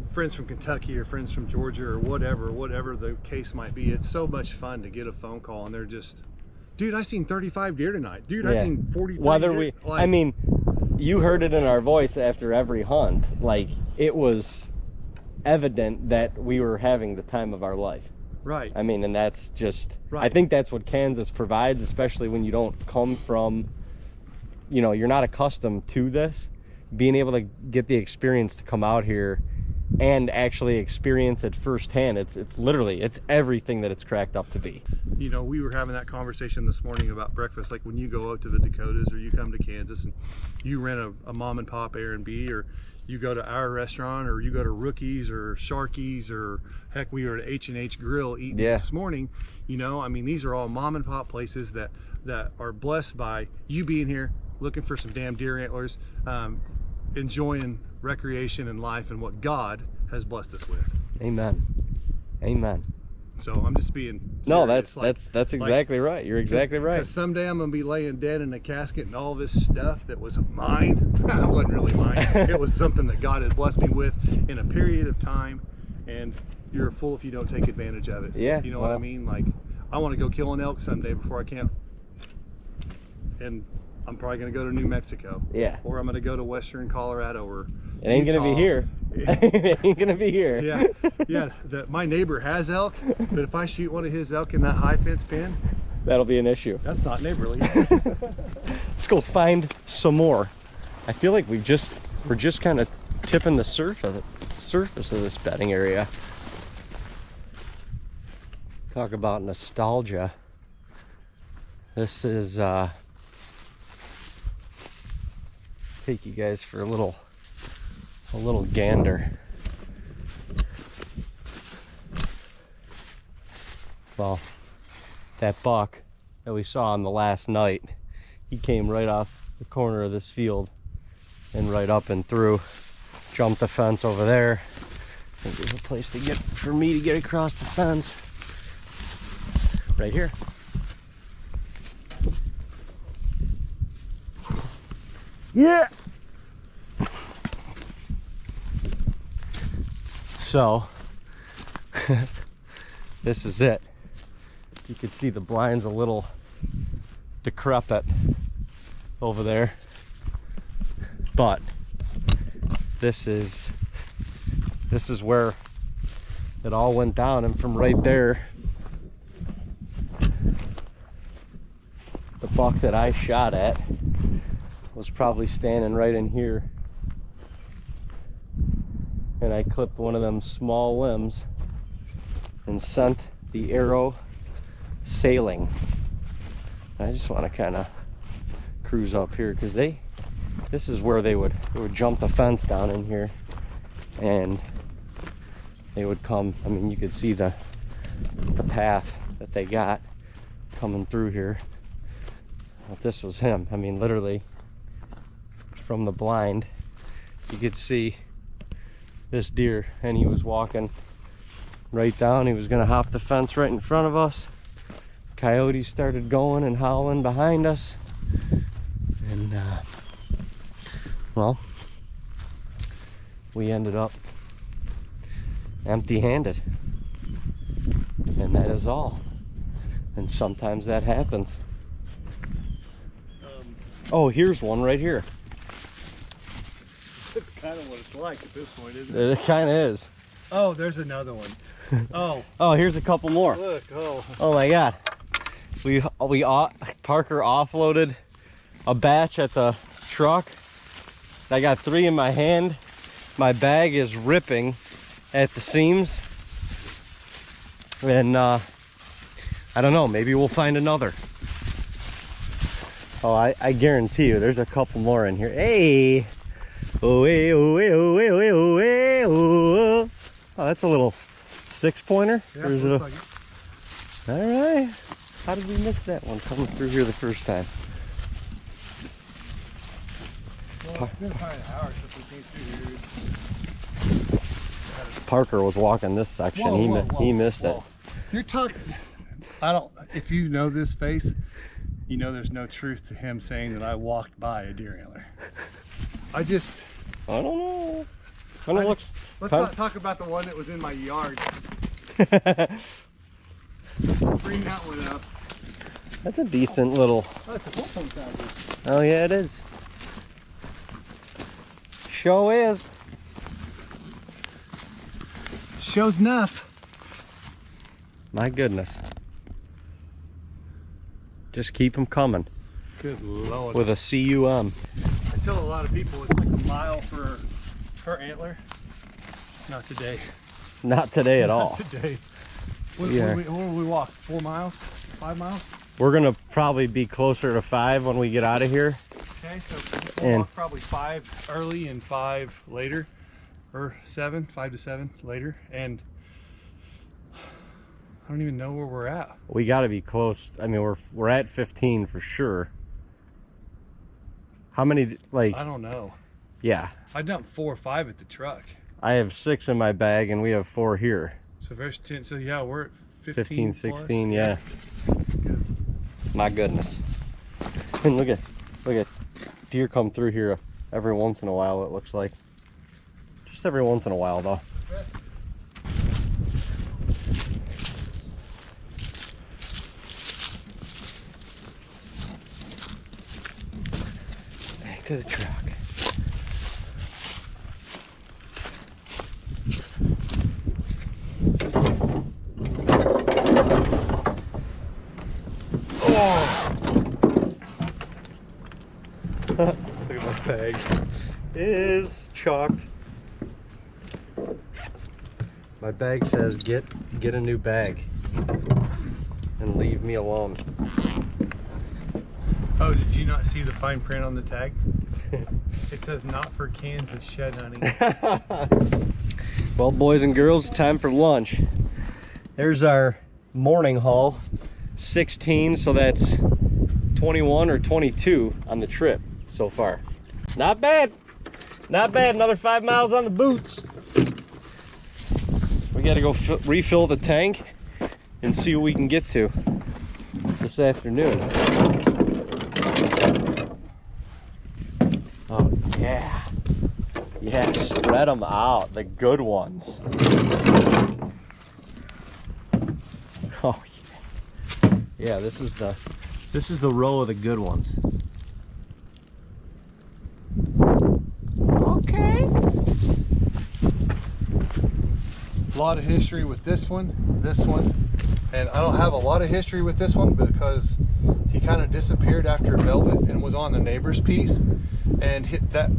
friends from Kentucky, or friends from Georgia, or whatever the case might be. It's so much fun to get a phone call and they're just, dude, I seen 35 deer tonight. Dude, I seen 43 deer. Like, I mean, you heard it in our voice after every hunt. Like, it was evident that we were having the time of our life. Right. I mean, and that's just, right. I think that's what Kansas provides, especially when you don't come from, you know, you're not accustomed to this. Being able to get the experience to come out here and actually experience it firsthand, it's literally, it's everything that it's cracked up to be. You know, we were having that conversation this morning about breakfast. Like, when you go out to the Dakotas, or you come to Kansas and you rent a mom and pop Airbnb, or you go to our restaurant, or you go to Rookies or Sharky's, or heck, we were at H&H Grill eating this morning. You know, I mean, these are all mom and pop places that are blessed by you being here, looking for some damn deer antlers, enjoying recreation and life and what God has blessed us with. Amen. Amen. So I'm just being serious. No, that's exactly right. You're exactly right. Because someday I'm gonna be laying dead in a casket, and all this stuff that was mine, it wasn't really mine. It was something that God had blessed me with in a period of time, and you're a fool if you don't take advantage of it. Yeah. You know what I mean? Like, I want to go kill an elk someday before I camp, and I'm probably gonna go to New Mexico. Yeah. Or I'm gonna go to Western Colorado, or it ain't Utah. gonna be here. It ain't gonna be here. Yeah. My neighbor has elk, but if I shoot one of his elk in that high fence pen, that'll be an issue. that's not neighborly. Let's go find some more. I feel like we're just kind of tipping the surface of this bedding area. Talk about nostalgia. This is take you guys for a little gander. Well, that buck that we saw on the last night, he came right off the corner of this field and right up and through, jumped the fence over there. I think there's a place to get for me to get across the fence. Right here. Yeah. So this is it. You can see the blind's a little decrepit over there, but this is where it all went down, and from right there, the buck that I shot at was probably standing right in here, and I clipped one of them small limbs and sent the arrow sailing. I just want to kind of cruise up here because this is where they would jump the fence down in here, and they would come. I mean, you could see the path that they got coming through here. If this was him, I mean, literally from the blind you could see this deer, and he was walking right down. He was gonna hop the fence right in front of us. Coyotes started going and howling behind us, and well, we ended up empty-handed, and that is all. And sometimes that happens. Oh, here's one right here. That's kind of what it's like at this point, isn't It kind of is. Oh, there's another one. Oh, here's a couple more. Look, Oh my God. Parker offloaded a batch at the truck. I got 3 in my hand. My bag is ripping at the seams, and I don't know, maybe we'll find another. Oh, I guarantee you there's a couple more in here. Hey, oh, hey, oh, hey, oh, hey, oh, hey, oh, hey, oh. Oh, that's a little 6-pointer. yeah, Or is it a... like it. All right. How did we miss that one coming through here the first time? Well, it's been probably an hour since we came through here. Parker was walking this section. He missed it. You're talking. If you know this face, you know there's no truth to him saying that I walked by a deer antler. I don't know. Kind of looks. Let's not talk about the one that was in my yard. Bring that one up. That's a decent little. Oh, it's a full-point size. Oh yeah, it is. Show is. Shows enough. My goodness. Just keep them coming. Good Lord. With a CUM. I tell a lot of people it's like a mile per antler. Not today. Not today at all. Not today. What we walk? 4 miles? 5 miles? We're gonna probably be closer to 5 when we get out of here. Okay, so we'll walk probably 5 early and 5 later, or 7, 5 to 7 later, and I don't even know where we're at. We got to be close. I mean, we're at 15 for sure. How many? Like, I don't know. Yeah. I dumped 4 or 5 at the truck. I have 6 in my bag, and we have 4 here. So there's 10. So yeah, we're at 15, 16. plus. Yeah. Good. My goodness. And look at deer come through here every once in a while. It looks like. Just every once in a while, though. Back to the truck. bag is chalked. My bag says get a new bag and leave me alone. Oh, did you not see the fine print on the tag? It says not for Kansas shed hunting. Well, boys and girls, time for lunch. There's our morning haul. 16, so that's 21 or 22 on the trip so far. Not bad. Not bad. Another 5 miles on the boots. We got to go refill the tank and see what we can get to this afternoon. Oh yeah. Yeah, spread them out, the good ones. Oh yeah. Yeah, this is the row of the good ones. Okay. A lot of history with this one, and I don't have a lot of history with this one because he kind of disappeared after Velvet and was on the neighbor's piece, and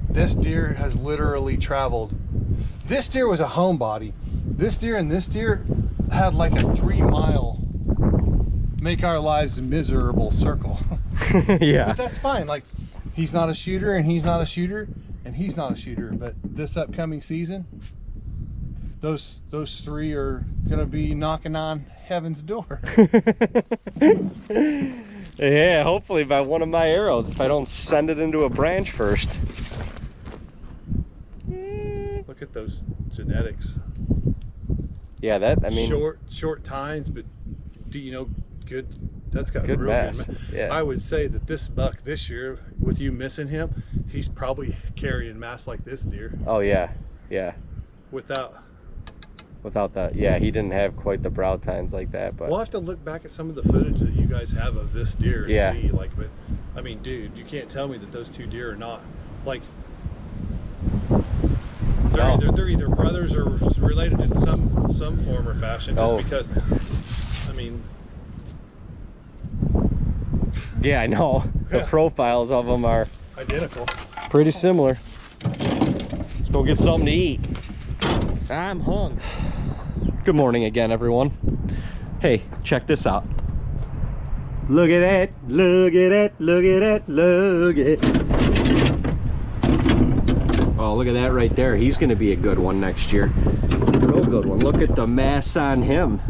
this deer has literally traveled. This deer was a homebody. This deer and this deer had like a 3-mile make our lives miserable circle. Yeah. But that's fine. Like, he's not a shooter and he's not a shooter and he's not a shooter, but this upcoming season, those three are gonna be knocking on heaven's door. Yeah, hopefully by one of my arrows, if I don't send it into a branch first. Look at those genetics. Yeah, that, I mean, short tines, but do you know, good, that's got good real mass. good mass. Yeah. I would say that this buck this year, with you missing him, he's probably carrying mass like this deer. Oh yeah, yeah. Without that, yeah, he didn't have quite the brow tines like that, but we'll have to look back at some of the footage that you guys have of this deer and yeah, see, like, but I mean, dude, you can't tell me that those two deer are not, like, they're either brothers or related in some form or fashion, just because, I mean, yeah, I know. The profiles of them are identical, pretty similar. Let's go get something to eat. I'm hungry. Good morning again, everyone. Hey, check this out. Look at that, look at that, look at that, look at. Oh, look at that right there. He's gonna be a good one next year. Real good one. Look at the mass on him.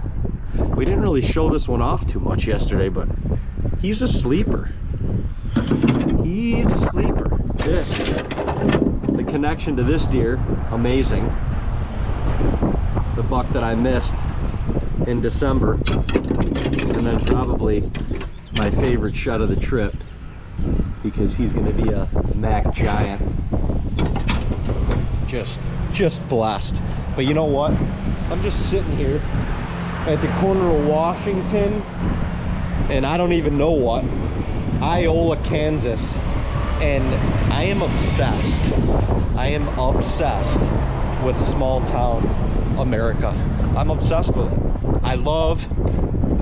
We didn't really show this one off too much yesterday, but he's a sleeper. He's a sleeper. The connection to this deer, amazing. The buck that I missed in December, and then probably my favorite shot of the trip, because he's going to be a Mac giant. Just blessed. But you know what? I'm just sitting here at the corner of Washington and I don't even know what, Iola, Kansas, and I am obsessed. I am obsessed with small town America. I'm obsessed with it. I love,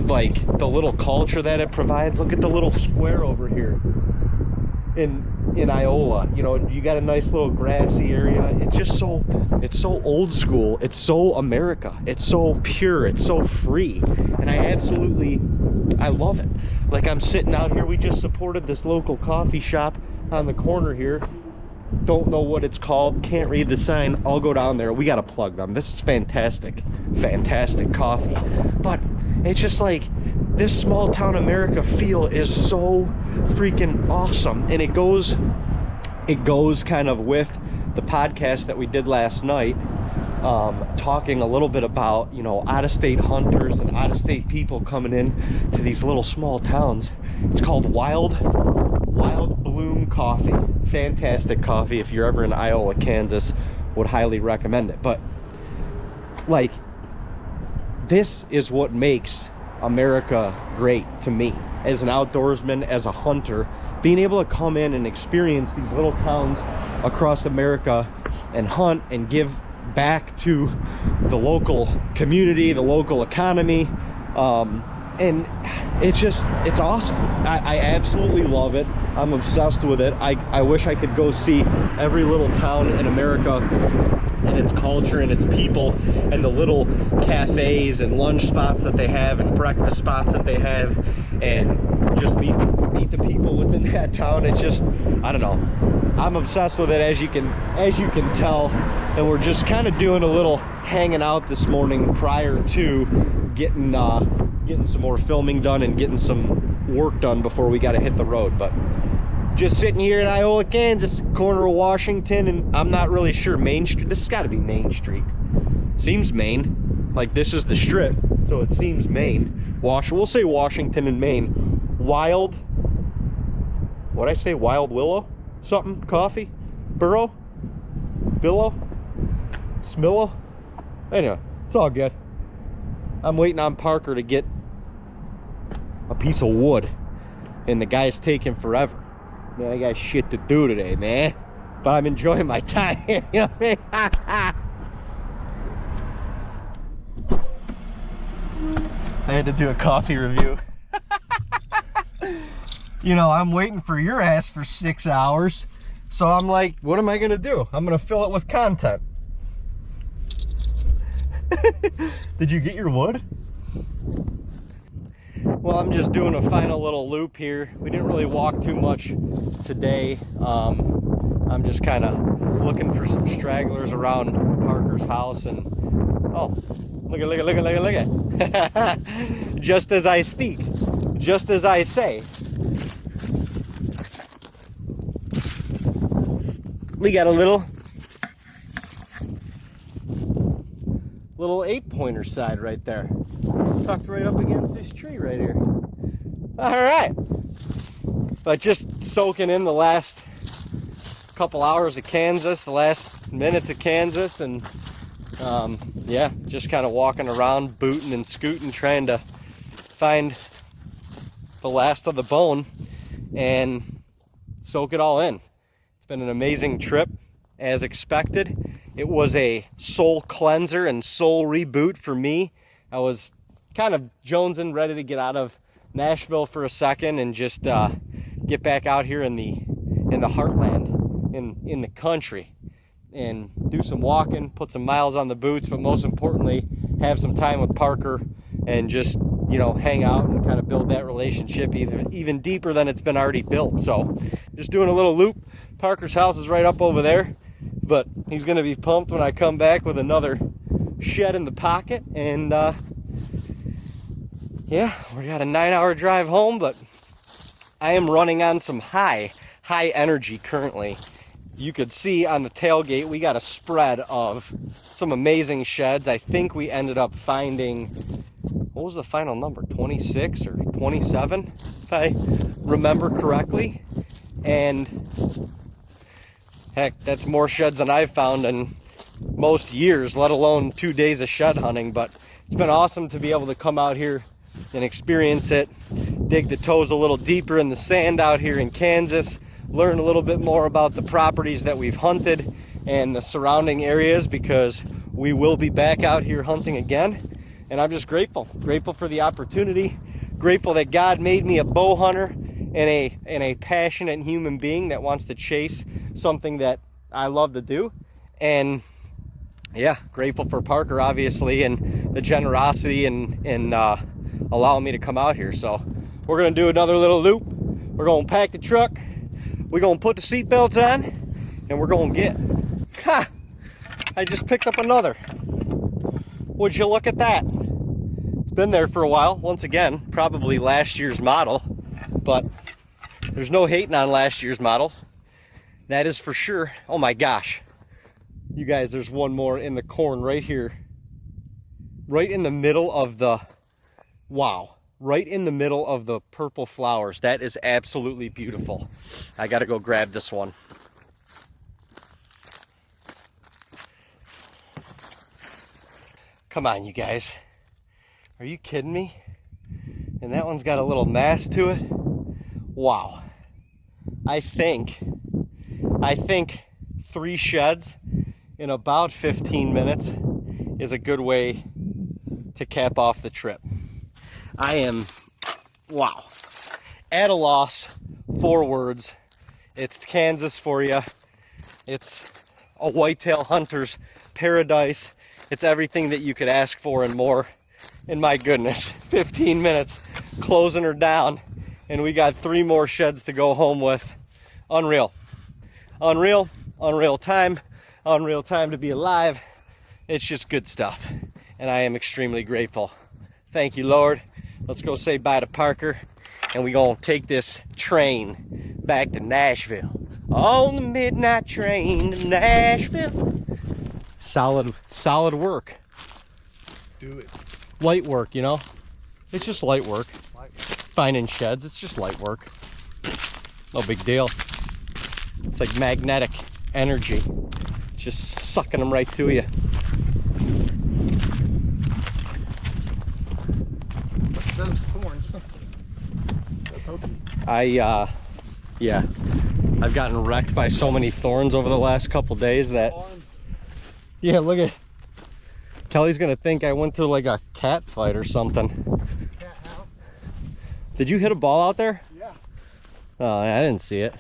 like, the little culture that it provides. Look at the little square over here in Iola. You know, you got a nice little grassy area. It's just so, it's so old school. It's so America. It's so pure. It's so free. And I love it. Like, I'm sitting out here. We just supported this local coffee shop on the corner here. Don't know what it's called, can't read the sign. I'll go down there. We got to plug them. This is fantastic coffee. But it's just like, this small town America feel is so freaking awesome. And it goes kind of with the podcast that we did last night, talking a little bit about, you know, out-of-state hunters and out-of-state people coming in to these little small towns. It's called Wild Bloom Coffee. Fantastic coffee. If you're ever in Iola, Kansas, would highly recommend it. But, like, this is what makes America great to me as an outdoorsman, as a hunter. Being able to come in and experience these little towns across America and hunt and give back to the local community, the local economy, And it's awesome. I absolutely love it. I'm obsessed with it. I wish I could go see every little town in America and its culture and its people and the little cafes and lunch spots that they have and breakfast spots that they have, and just meet the people within that town. It's just, I don't know, I'm obsessed with it, as you can tell. And we're just kind of doing a little hanging out this morning prior to getting some more filming done and getting some work done before we got to hit the road. But just sitting here in Iola, Kansas, corner of Washington, and I'm not really sure Main Street. This has got to be Main Street. Seems Main. Like, this is the strip, so it seems Main. We'll say Washington and Main. What'd I say? Wild Willow? Something? Coffee? Burrow? Billow? Smillow? Anyway, it's all good. I'm waiting on Parker to get a piece of wood, and the guy's taking forever. Man, I got shit to do today, man. But I'm enjoying my time here, you know what I mean? I had to do a coffee review. You know, I'm waiting for your ass for 6 hours. So I'm like, what am I gonna do? I'm gonna fill it with content. Did you get your wood? Well, I'm just doing a final little loop here. We didn't really walk too much today. I'm just kind of looking for some stragglers around Parker's house, and oh, look at. Just as I speak, just as I say. We got a little 8-pointer side right there, tucked right up against this tree right here. All right, but just soaking in the last couple hours of Kansas, the last minutes of Kansas, and yeah, just kind of walking around, booting and scooting, trying to find the last of the bone and soak it all in. It's been an amazing trip, as expected. It was a soul cleanser and soul reboot for me. I was kind of jonesing, ready to get out of Nashville for a second and just get back out here in the heartland, in the country, and do some walking, put some miles on the boots, but most importantly, have some time with Parker and just, you know, hang out and kind of build that relationship even deeper than it's been already built. So just doing a little loop. Parker's house is right up over there, but he's going to be pumped when I come back with another shed in the pocket. And yeah, we got a 9-hour drive home, but I am running on some high energy currently. You could see on the tailgate we got a spread of some amazing sheds. I think we ended up finding, what was the final number, 26 or 27 if I remember correctly. And heck, that's more sheds than I've found in most years, let alone 2 days of shed hunting. But it's been awesome to be able to come out here and experience it, dig the toes a little deeper in the sand out here in Kansas, learn a little bit more about the properties that we've hunted and the surrounding areas, because we will be back out here hunting again. And I'm just grateful for the opportunity, grateful that God made me a bow hunter and a passionate human being that wants to chase something that I love to do. And yeah, grateful for Parker, obviously, and the generosity and allowing me to come out here. So we're gonna do another little loop. We're gonna pack the truck, we're gonna put the seatbelts on, and we're gonna get. Ha! I just picked up another. Would you look at that? It's been there for a while. Once again, probably last year's model, but there's no hating on last year's models. That is for sure. Oh my gosh. You guys, there's one more in the corn right here. Right in the middle of the, wow. Right in the middle of the purple flowers. That is absolutely beautiful. I gotta go grab this one. Come on, you guys. Are you kidding me? And that one's got a little mass to it. Wow. I think 3 sheds in about 15 minutes is a good way to cap off the trip. I am, wow, at a loss for words. It's Kansas for you. It's a whitetail hunter's paradise. It's everything that you could ask for and more. And my goodness, 15 minutes closing her down, and we got 3 more sheds to go home with. Unreal. Unreal. Unreal time. Unreal time to be alive. It's just good stuff. And I am extremely grateful. Thank you, Lord. Let's go say bye to Parker, and we gonna take this train back to Nashville. On the midnight train to Nashville. Solid work. Do it. Light work, you know? It's just light work. Finding sheds, it's just light work. No big deal. It's like magnetic energy. Just sucking them right to you. Those thorns. Yeah. I've gotten wrecked by so many thorns over the last couple days that... Yeah, look at... Kelly's gonna think I went to like a cat fight or something. Cat house. Did you hit a ball out there? Yeah. Oh, I didn't see it.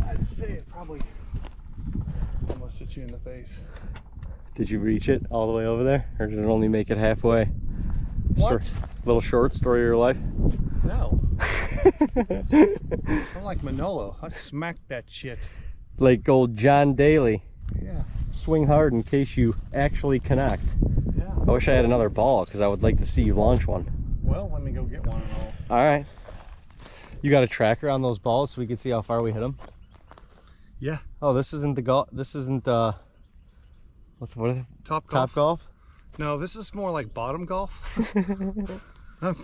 I'd say it probably almost hit you in the face. Did you reach it all the way over there? Or did it only make it halfway? What? Little short story of your life? No. I'm like Manolo. I smacked that shit. Like old John Daly. Yeah. Swing hard in case you actually connect. Yeah. I wish I had another ball because I would like to see you launch one. Well, let me go get one and all. All right. You got a tracker on those balls so we can see how far we hit them? Yeah. Oh, this isn't the golf. This isn't what is it? Top golf. Top golf? No, this is more like bottom golf.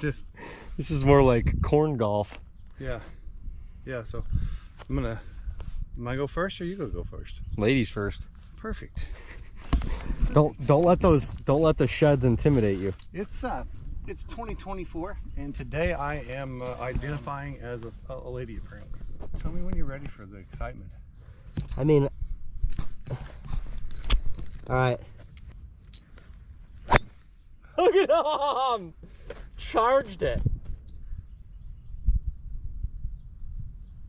This is more like corn golf. Yeah. Yeah, so am I go first or you go first? Ladies first. Perfect. Don't let the sheds intimidate you. It's 2024 and today I am identifying as a lady apparently. So tell me when you're ready for the excitement. I mean, all right. Look at him! Charged it.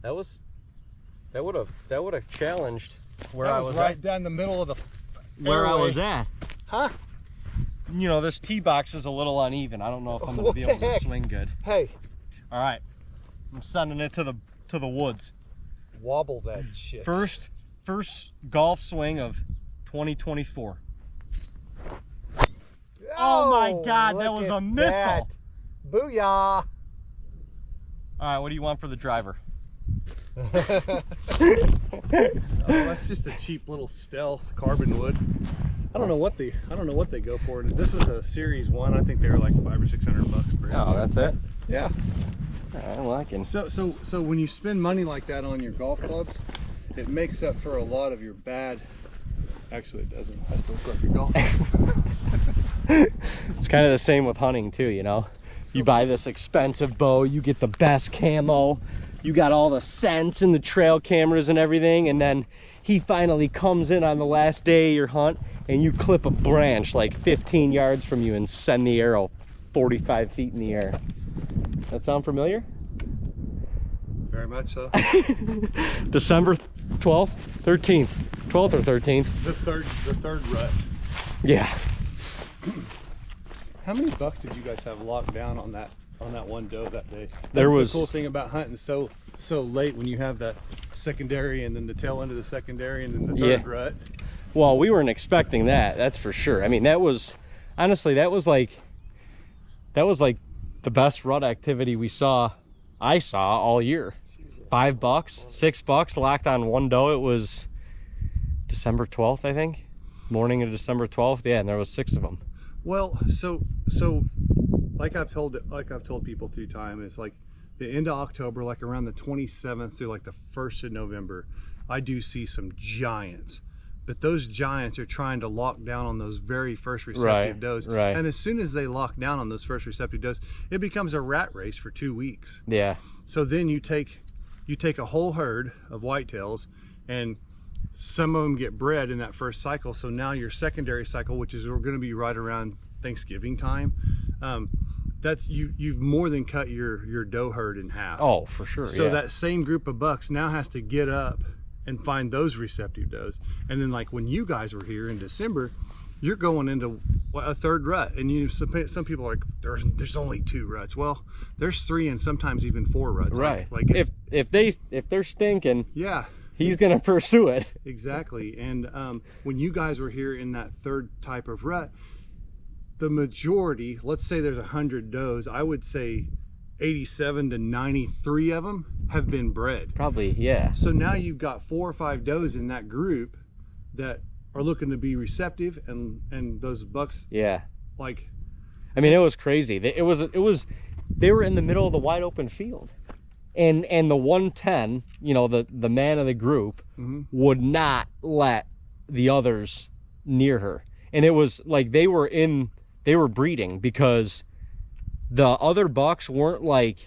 That would have challenged where I was right at. down the middle of the Where I fairway. was at. Huh? You know, this tee box is a little uneven. I don't know if I'm gonna be able to swing good. Hey, all right, I'm sending it to the woods. wobble that shit. First golf swing of 2024. Oh my God, that was a missile. That. Booyah. All right, what do you want for the driver? Oh, that's just a cheap little stealth carbon wood. I don't know what they go for. This was a series 1. I think they were like $500 or $600 per. Oh, that's it? Yeah. I'm liking. So when you spend money like that on your golf clubs, it makes up for a lot of your bad. Actually, it doesn't. I still suck at golf. It's kind of the same with hunting too, you know. You buy this expensive bow, you get the best camo, you got all the scents and the trail cameras and everything, and then he finally comes in on the last day of your hunt and you clip a branch like 15 yards from you and send the arrow 45 feet in the air. That sound familiar? Very much so. December 12th, 13th, 12th or 13th. The third rut. Yeah. How many bucks did you guys have locked down on that one doe that day? There was the cool thing about hunting so late when you have that secondary and then the tail end of the secondary and then the third rut. Well, we weren't expecting that, that's for sure. I mean, that was honestly that was like the best rut activity I saw all year. $5, $6 locked on one doe. It was December 12th, I think. Morning of December 12th. Yeah, and there was 6 of them. Well, so like I've told people through time, it's like the end of October, like around the 27th through like the 1st of November, I do see some giants. But those giants are trying to lock down on those very first receptive does. Right. And as soon as they lock down on those first receptive does, it becomes a rat race for 2 weeks. Yeah. So then you take a whole herd of whitetails, and some of them get bred in that first cycle. So now your secondary cycle, which is going to be right around Thanksgiving time, that's you've more than cut your doe herd in half. Oh, for sure. So yeah. that same group of bucks now has to get up and find those receptive does. And then like when you guys were here in December, you're going into a third rut, and some people are like, there's only 2 ruts. Well, there's 3 and sometimes even 4 ruts. Right. Like if they're stinking, yeah, he's gonna pursue it. Exactly. And when you guys were here in that third type of rut, the majority, let's say there's 100 does, I would say 87 to 93 of them have been bred. Probably, yeah. So now you've got 4 or 5 does in that group that are looking to be receptive, and those bucks, yeah, like, I mean, it was crazy. They were in the middle of the wide open field, and the 110, you know, the man of the group, would not let the others near her. And it was like they were breeding, because the other bucks weren't like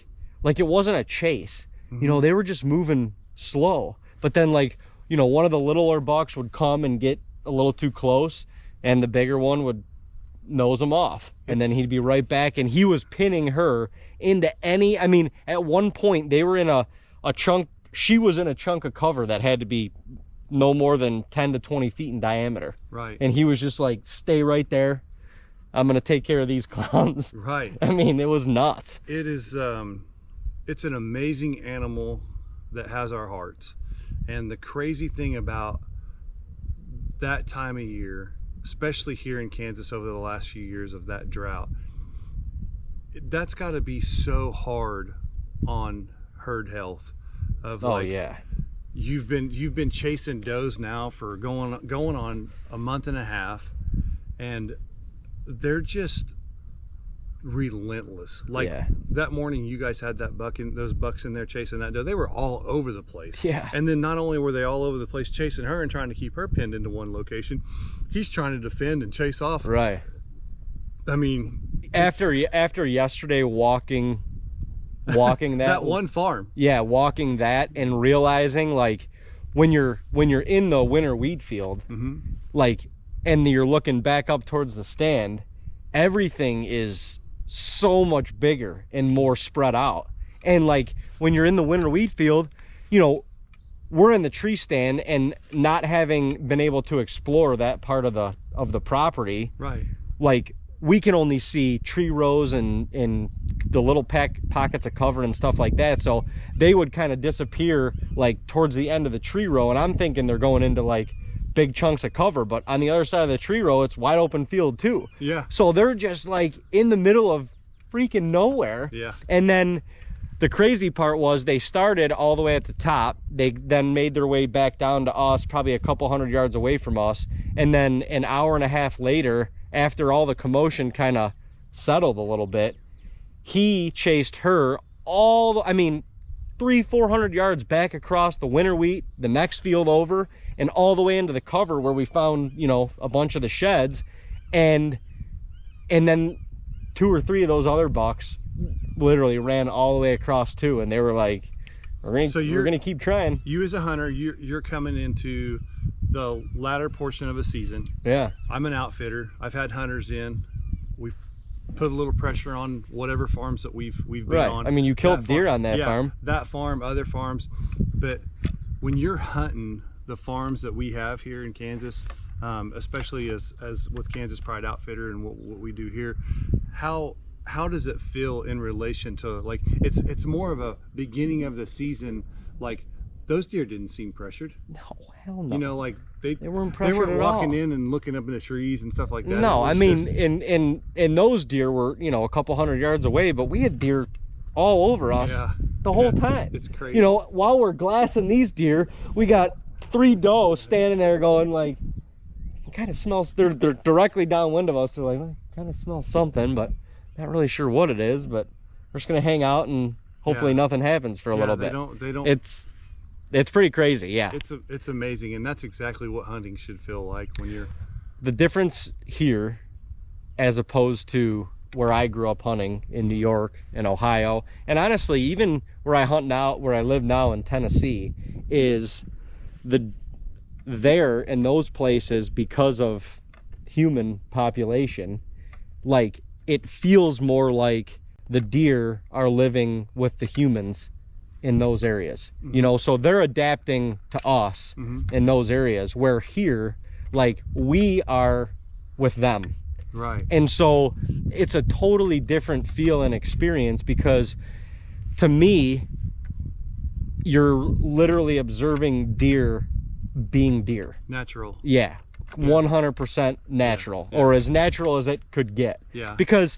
it wasn't a chase. You know, they were just moving slow. But then, like, you know, one of the littler bucks would come and get a little too close, and the bigger one would nose him off, and then he'd be right back, and he was pinning her into any, I mean, at one point they were in a chunk, she was in a chunk of cover that had to be no more than 10 to 20 feet in diameter. Right. And he was just like, stay right there, I'm gonna take care of these clowns. Right. I mean, it was nuts. It is it's an amazing animal that has our hearts. And the crazy thing about that time of year, especially here in Kansas over the last few years of that drought, that's got to be so hard on herd health. Of oh, yeah. You've been chasing does now for going on a month and a half, and they're just relentless. Like, yeah. That morning you guys had those bucks in there chasing that doe. They were all over the place. Yeah. And then not only were they all over the place chasing her and trying to keep her pinned into one location, he's trying to defend and chase off. Right. I mean, after yesterday walking that that one farm. Yeah, walking that and realizing, like, when you're in the winter weed field, like, and you're looking back up towards the stand, everything is so much bigger and more spread out. And like when you're in the winter wheat field, you know, we're in the tree stand, and not having been able to explore that part of the property, right, like we can only see tree rows and the little pockets of cover and stuff like that. So they would kind of disappear like towards the end of the tree row, and I'm thinking they're going into like big chunks of cover, but on the other side of the tree row, it's wide open field too. Yeah. So they're just like in the middle of freaking nowhere. Yeah. And then the crazy part was they started all the way at the top. They then made their way back down to us, probably a couple 100 yards away from us. And then an hour and a half later, after all the commotion kind of settled a little bit, he chased her 300-400 yards back across the winter wheat, the next field over, and all the way into the cover where we found, you know, a bunch of the sheds. And then 2 or 3 of those other bucks literally ran all the way across too, and they were like, we're gonna keep trying. You as a hunter, you're coming into the latter portion of a season. Yeah. I'm an outfitter. I've had hunters in. We've put a little pressure on whatever farms that we've been on. I mean, you killed deer on that farm. That farm, other farms. But when you're hunting the farms that we have here in Kansas, especially as with Kansas Pride Outfitter and what we do here, how does it feel in relation to, like, it's more of a beginning of the season, like those deer didn't seem pressured. No, hell no. You know, like they weren't pressured. They weren't walking in and looking up in the trees and stuff like that. No, I mean, and those deer were, you know, a couple 100 yards away, but we had deer all over us the whole time. It's crazy. You know, while we're glassing these deer, we got 3 doe standing there going like, it kind of smells, they're directly downwind of us. They're like, well, kind of smells something, but not really sure what it is. But we're just gonna hang out and hopefully nothing happens for a little bit. They don't. It's pretty crazy. Yeah. It's amazing, and that's exactly what hunting should feel like when you're. The difference here, as opposed to where I grew up hunting in New York and Ohio, and honestly even where I hunt now, where I live now in Tennessee, is there in those places, because of human population, like it feels more like the deer are living with the humans in those areas, you know, so they're adapting to us in those areas, where here, like, we are with them. Right. And so it's a totally different feel and experience, because to me, you're literally observing deer being deer. Natural. Yeah. 100% natural, Yeah. or as natural as it could get. Yeah. Because,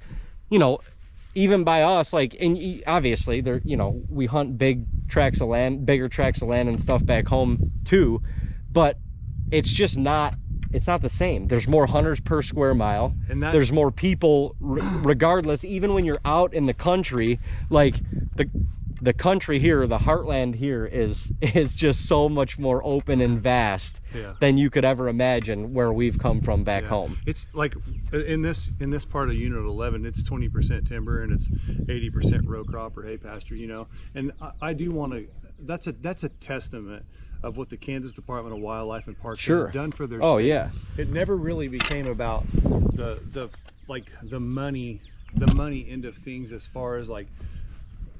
you know, even by us, like, and obviously there, you know, we hunt bigger tracts of land and stuff back home too, but it's just not, it's not the same. There's more hunters per square mile, and there's more people regardless. Even when you're out in the country, like the country here, the heartland here is just so much more open and vast than you could ever imagine where we've come from back home. It's like in this part of Unit 11, it's 20% timber and it's 80% row crop or hay pasture, you know. And I do want to, that's a testament of what the Kansas Department of Wildlife and Parks has done for their state. Yeah. It never really became about the money end of things, as far as like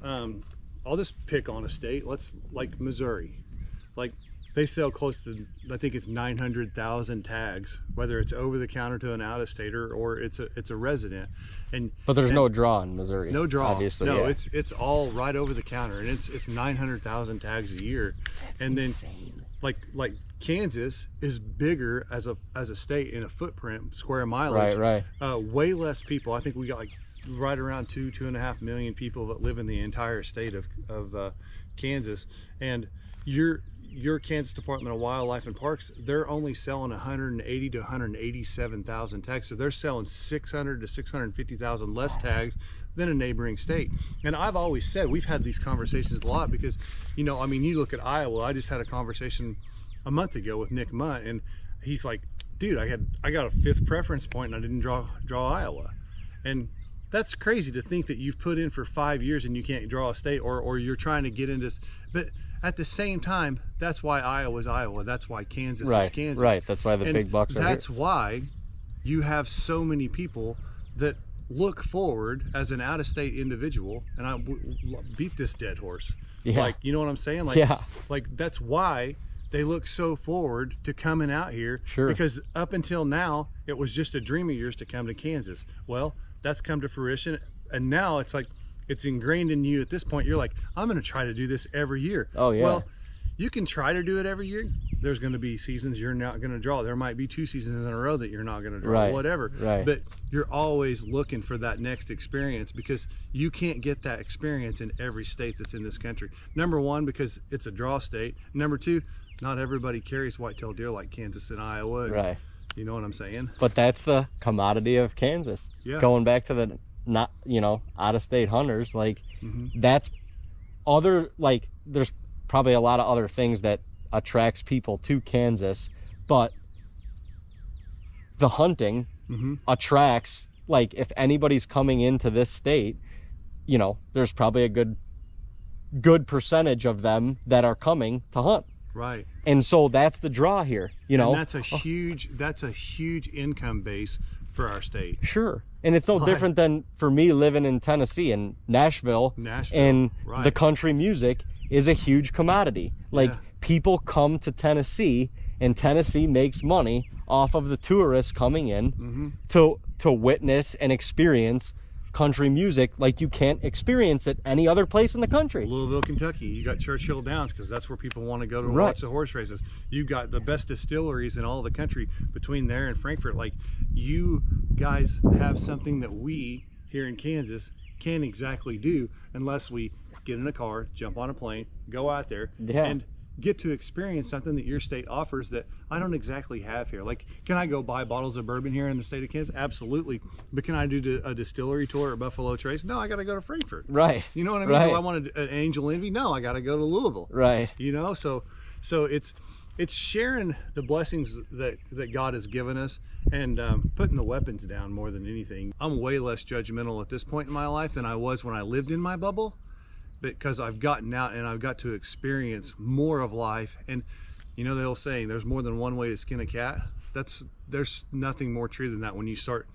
I'll just pick on a state. Let's, like Missouri, like they sell close to, I think it's 900,000 tags, whether it's over the counter to an out-of-stater or it's a resident. But there's no draw in Missouri. No draw, obviously. No, it's all right over the counter, and it's 900,000 tags a year. That's and insane. Then like Kansas is bigger as a state in a footprint, square mileage. Right. Way less people. I think we got like right around 2.5 million people that live in the entire state of Kansas. And your Kansas Department of Wildlife and Parks, they're only selling 180 to 187,000 tags. So they're selling 600 to 650,000 less tags than a neighboring state. And I've always said, we've had these conversations a lot, because, you know, I mean, you look at Iowa. I just had a conversation a month ago with Nick Munt, and he's like, dude, I got a 5th preference point and I didn't draw Iowa. And that's crazy to think that you've put in for 5 years and you can't draw a state, or you're trying to get into, but at the same time, that's why Iowa's Iowa. That's why Kansas is Kansas. Right. That's why the big bucks are That's here. why you have so many people that look forward as an out-of-state individual, and I beat this dead horse. Yeah. Like, you know what I'm saying? Like, like that's why they look so forward to coming out here. Sure. Because up until now, it was just a dream of yours to come to Kansas. Well, that's come to fruition, and now it's like, it's ingrained in you at this point. You're like, I'm going to try to do this every year. Oh yeah. Well, you can try to do it every year. There's going to be seasons you're not going to draw. There might be 2 seasons in a row that you're not going to draw, whatever. Right. But you're always looking for that next experience, because you can't get that experience in every state that's in this country. Number one, because it's a draw state. Number two, not everybody carries whitetail deer like Kansas and Iowa. And, right. You know what I'm saying? But that's the commodity of Kansas. Yeah. Going back to the, not, you know, out-of-state hunters, like that's other, like there's probably a lot of other things that attracts people to Kansas, but the hunting attracts, like, if anybody's coming into this state, you know, there's probably a good percentage of them that are coming to hunt. Right. And so that's the draw here, you know. And that's a huge income base for our state. Sure. And it's no different than for me living in Tennessee and Nashville. And the country music is a huge commodity. Like, people come to Tennessee, and Tennessee makes money off of the tourists coming in to witness and experience country music like you can't experience it any other place in the country. Louisville, Kentucky, you got Churchill Downs, because that's where people want to go to watch the horse races. You got the best distilleries in all the country between there and Frankfurt. Like, you guys have something that we here in Kansas can't exactly do unless we get in a car, jump on a plane, go out there, and get to experience something that your state offers that I don't exactly have here. Like, can I go buy bottles of bourbon here in the state of Kansas? Absolutely. But can I do a distillery tour at Buffalo Trace? No, I got to go to Frankfurt. Right. You know what I mean? Do I want an Angel Envy? No, I got to go to Louisville. Right. You know, so it's sharing the blessings that God has given us, and putting the weapons down more than anything. I'm way less judgmental at this point in my life than I was when I lived in my bubble, because I've gotten out and I've got to experience more of life. And you know the old saying, there's more than one way to skin a cat. There's nothing more true than that when you start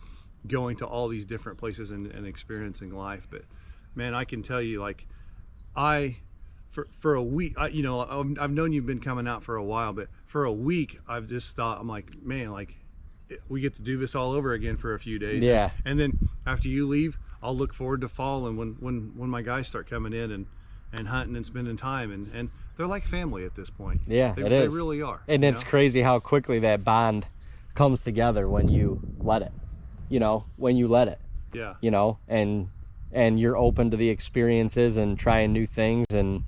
going to all these different places and experiencing life. But man, I can tell you, like, for a week, you know, I've known you've been coming out for a while, but for a week I've just thought, I'm like, man, like, we get to do this all over again for a few days. Yeah. And then after you leave, I'll look forward to fall, and when my guys start coming in and hunting and spending time, and they're like family at this point. Yeah, they really are. And it's crazy how quickly that bond comes together when you let it, you know, when you let it. Yeah. You know, and you're open to the experiences and trying new things, and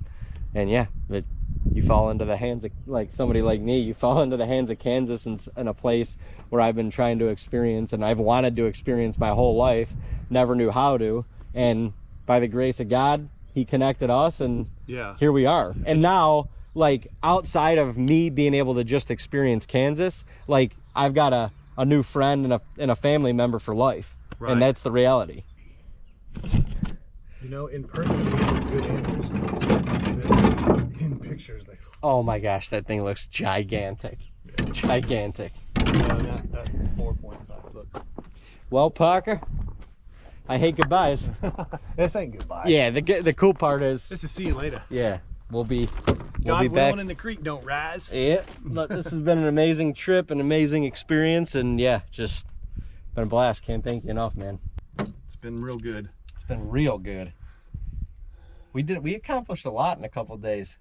yeah, but you fall into the hands of, like, somebody like me, you fall into the hands of Kansas in a place where I've been trying to experience, and I've wanted to experience my whole life, never knew how to, and by the grace of God, he connected us, and yeah, here we are. And now, like, outside of me being able to just experience Kansas, like, I've got a new friend and a family member for life. Right. And that's the reality. You know, in person, good antlers. In pictures, they... Oh my gosh, that thing looks gigantic. Yeah. Gigantic. Yeah, that 4-point size looks... Well, Parker, I hate goodbyes. This ain't goodbye. Yeah, the cool part is... This is see you later. Yeah, we'll be God back. willing, and the creek don't rise. Yeah, but this has been an amazing trip, an amazing experience, and yeah, just been a blast. Can't thank you enough, man. It's been real good. It's been real good. We accomplished a lot in a couple of days.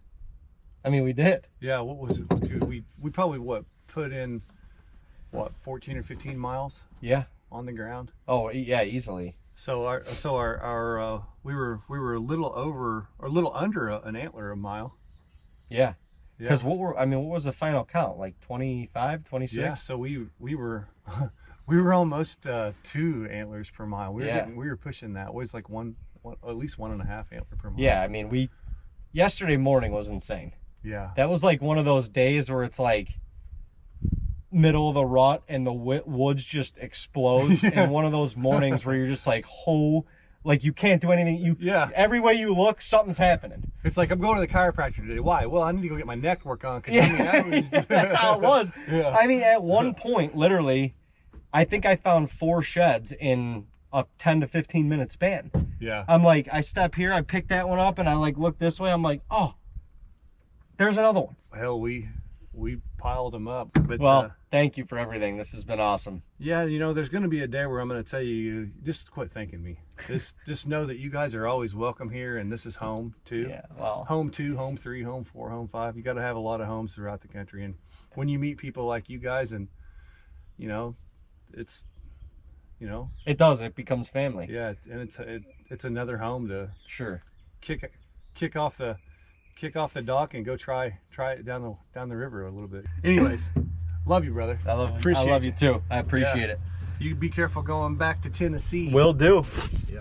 I mean, we did. Yeah, what was it? Dude, we probably put in 14 or 15 miles. Yeah. On the ground. Oh yeah, easily. So our we were a little over or a little under an antler a mile. Yeah. Because what was the final count? Like 25, 26? Yeah. So we were we were almost 2 antlers per mile. We were pushing that. It was like at least 1.5 antler per mile. Yeah, I mean, yesterday morning was insane. Yeah. That was like one of those days where it's like middle of the rut and the woods just explodes. Yeah. And one of those mornings where you're just like, like you can't do anything. Every way you look, something's happening. It's like, I'm going to the chiropractor today. Why? Well, I need to go get my neck work on. That's how it was. Yeah. I mean, at one point, literally, I think I found 4 sheds in a 10 to 15 minute span. Yeah. I'm like, I step here, I pick that one up, and I like look this way. I'm like, oh, there's another one. Hell, we piled them up. But well, thank you for everything. This has been awesome. Yeah, you know, there's going to be a day where I'm going to tell you, just quit thanking me. Just know that you guys are always welcome here, and this is home too. Yeah, well, home 2, home 3, home 4, home 5. You got to have a lot of homes throughout the country, and when you meet people like you guys, and you know, it's, you know, it does. It becomes family. Yeah, and it's another home to kick off the dock and go try it down the river a little bit. Anyways, love you, brother. I love you too. I appreciate it. You be careful going back to Tennessee. Will do. Yeah.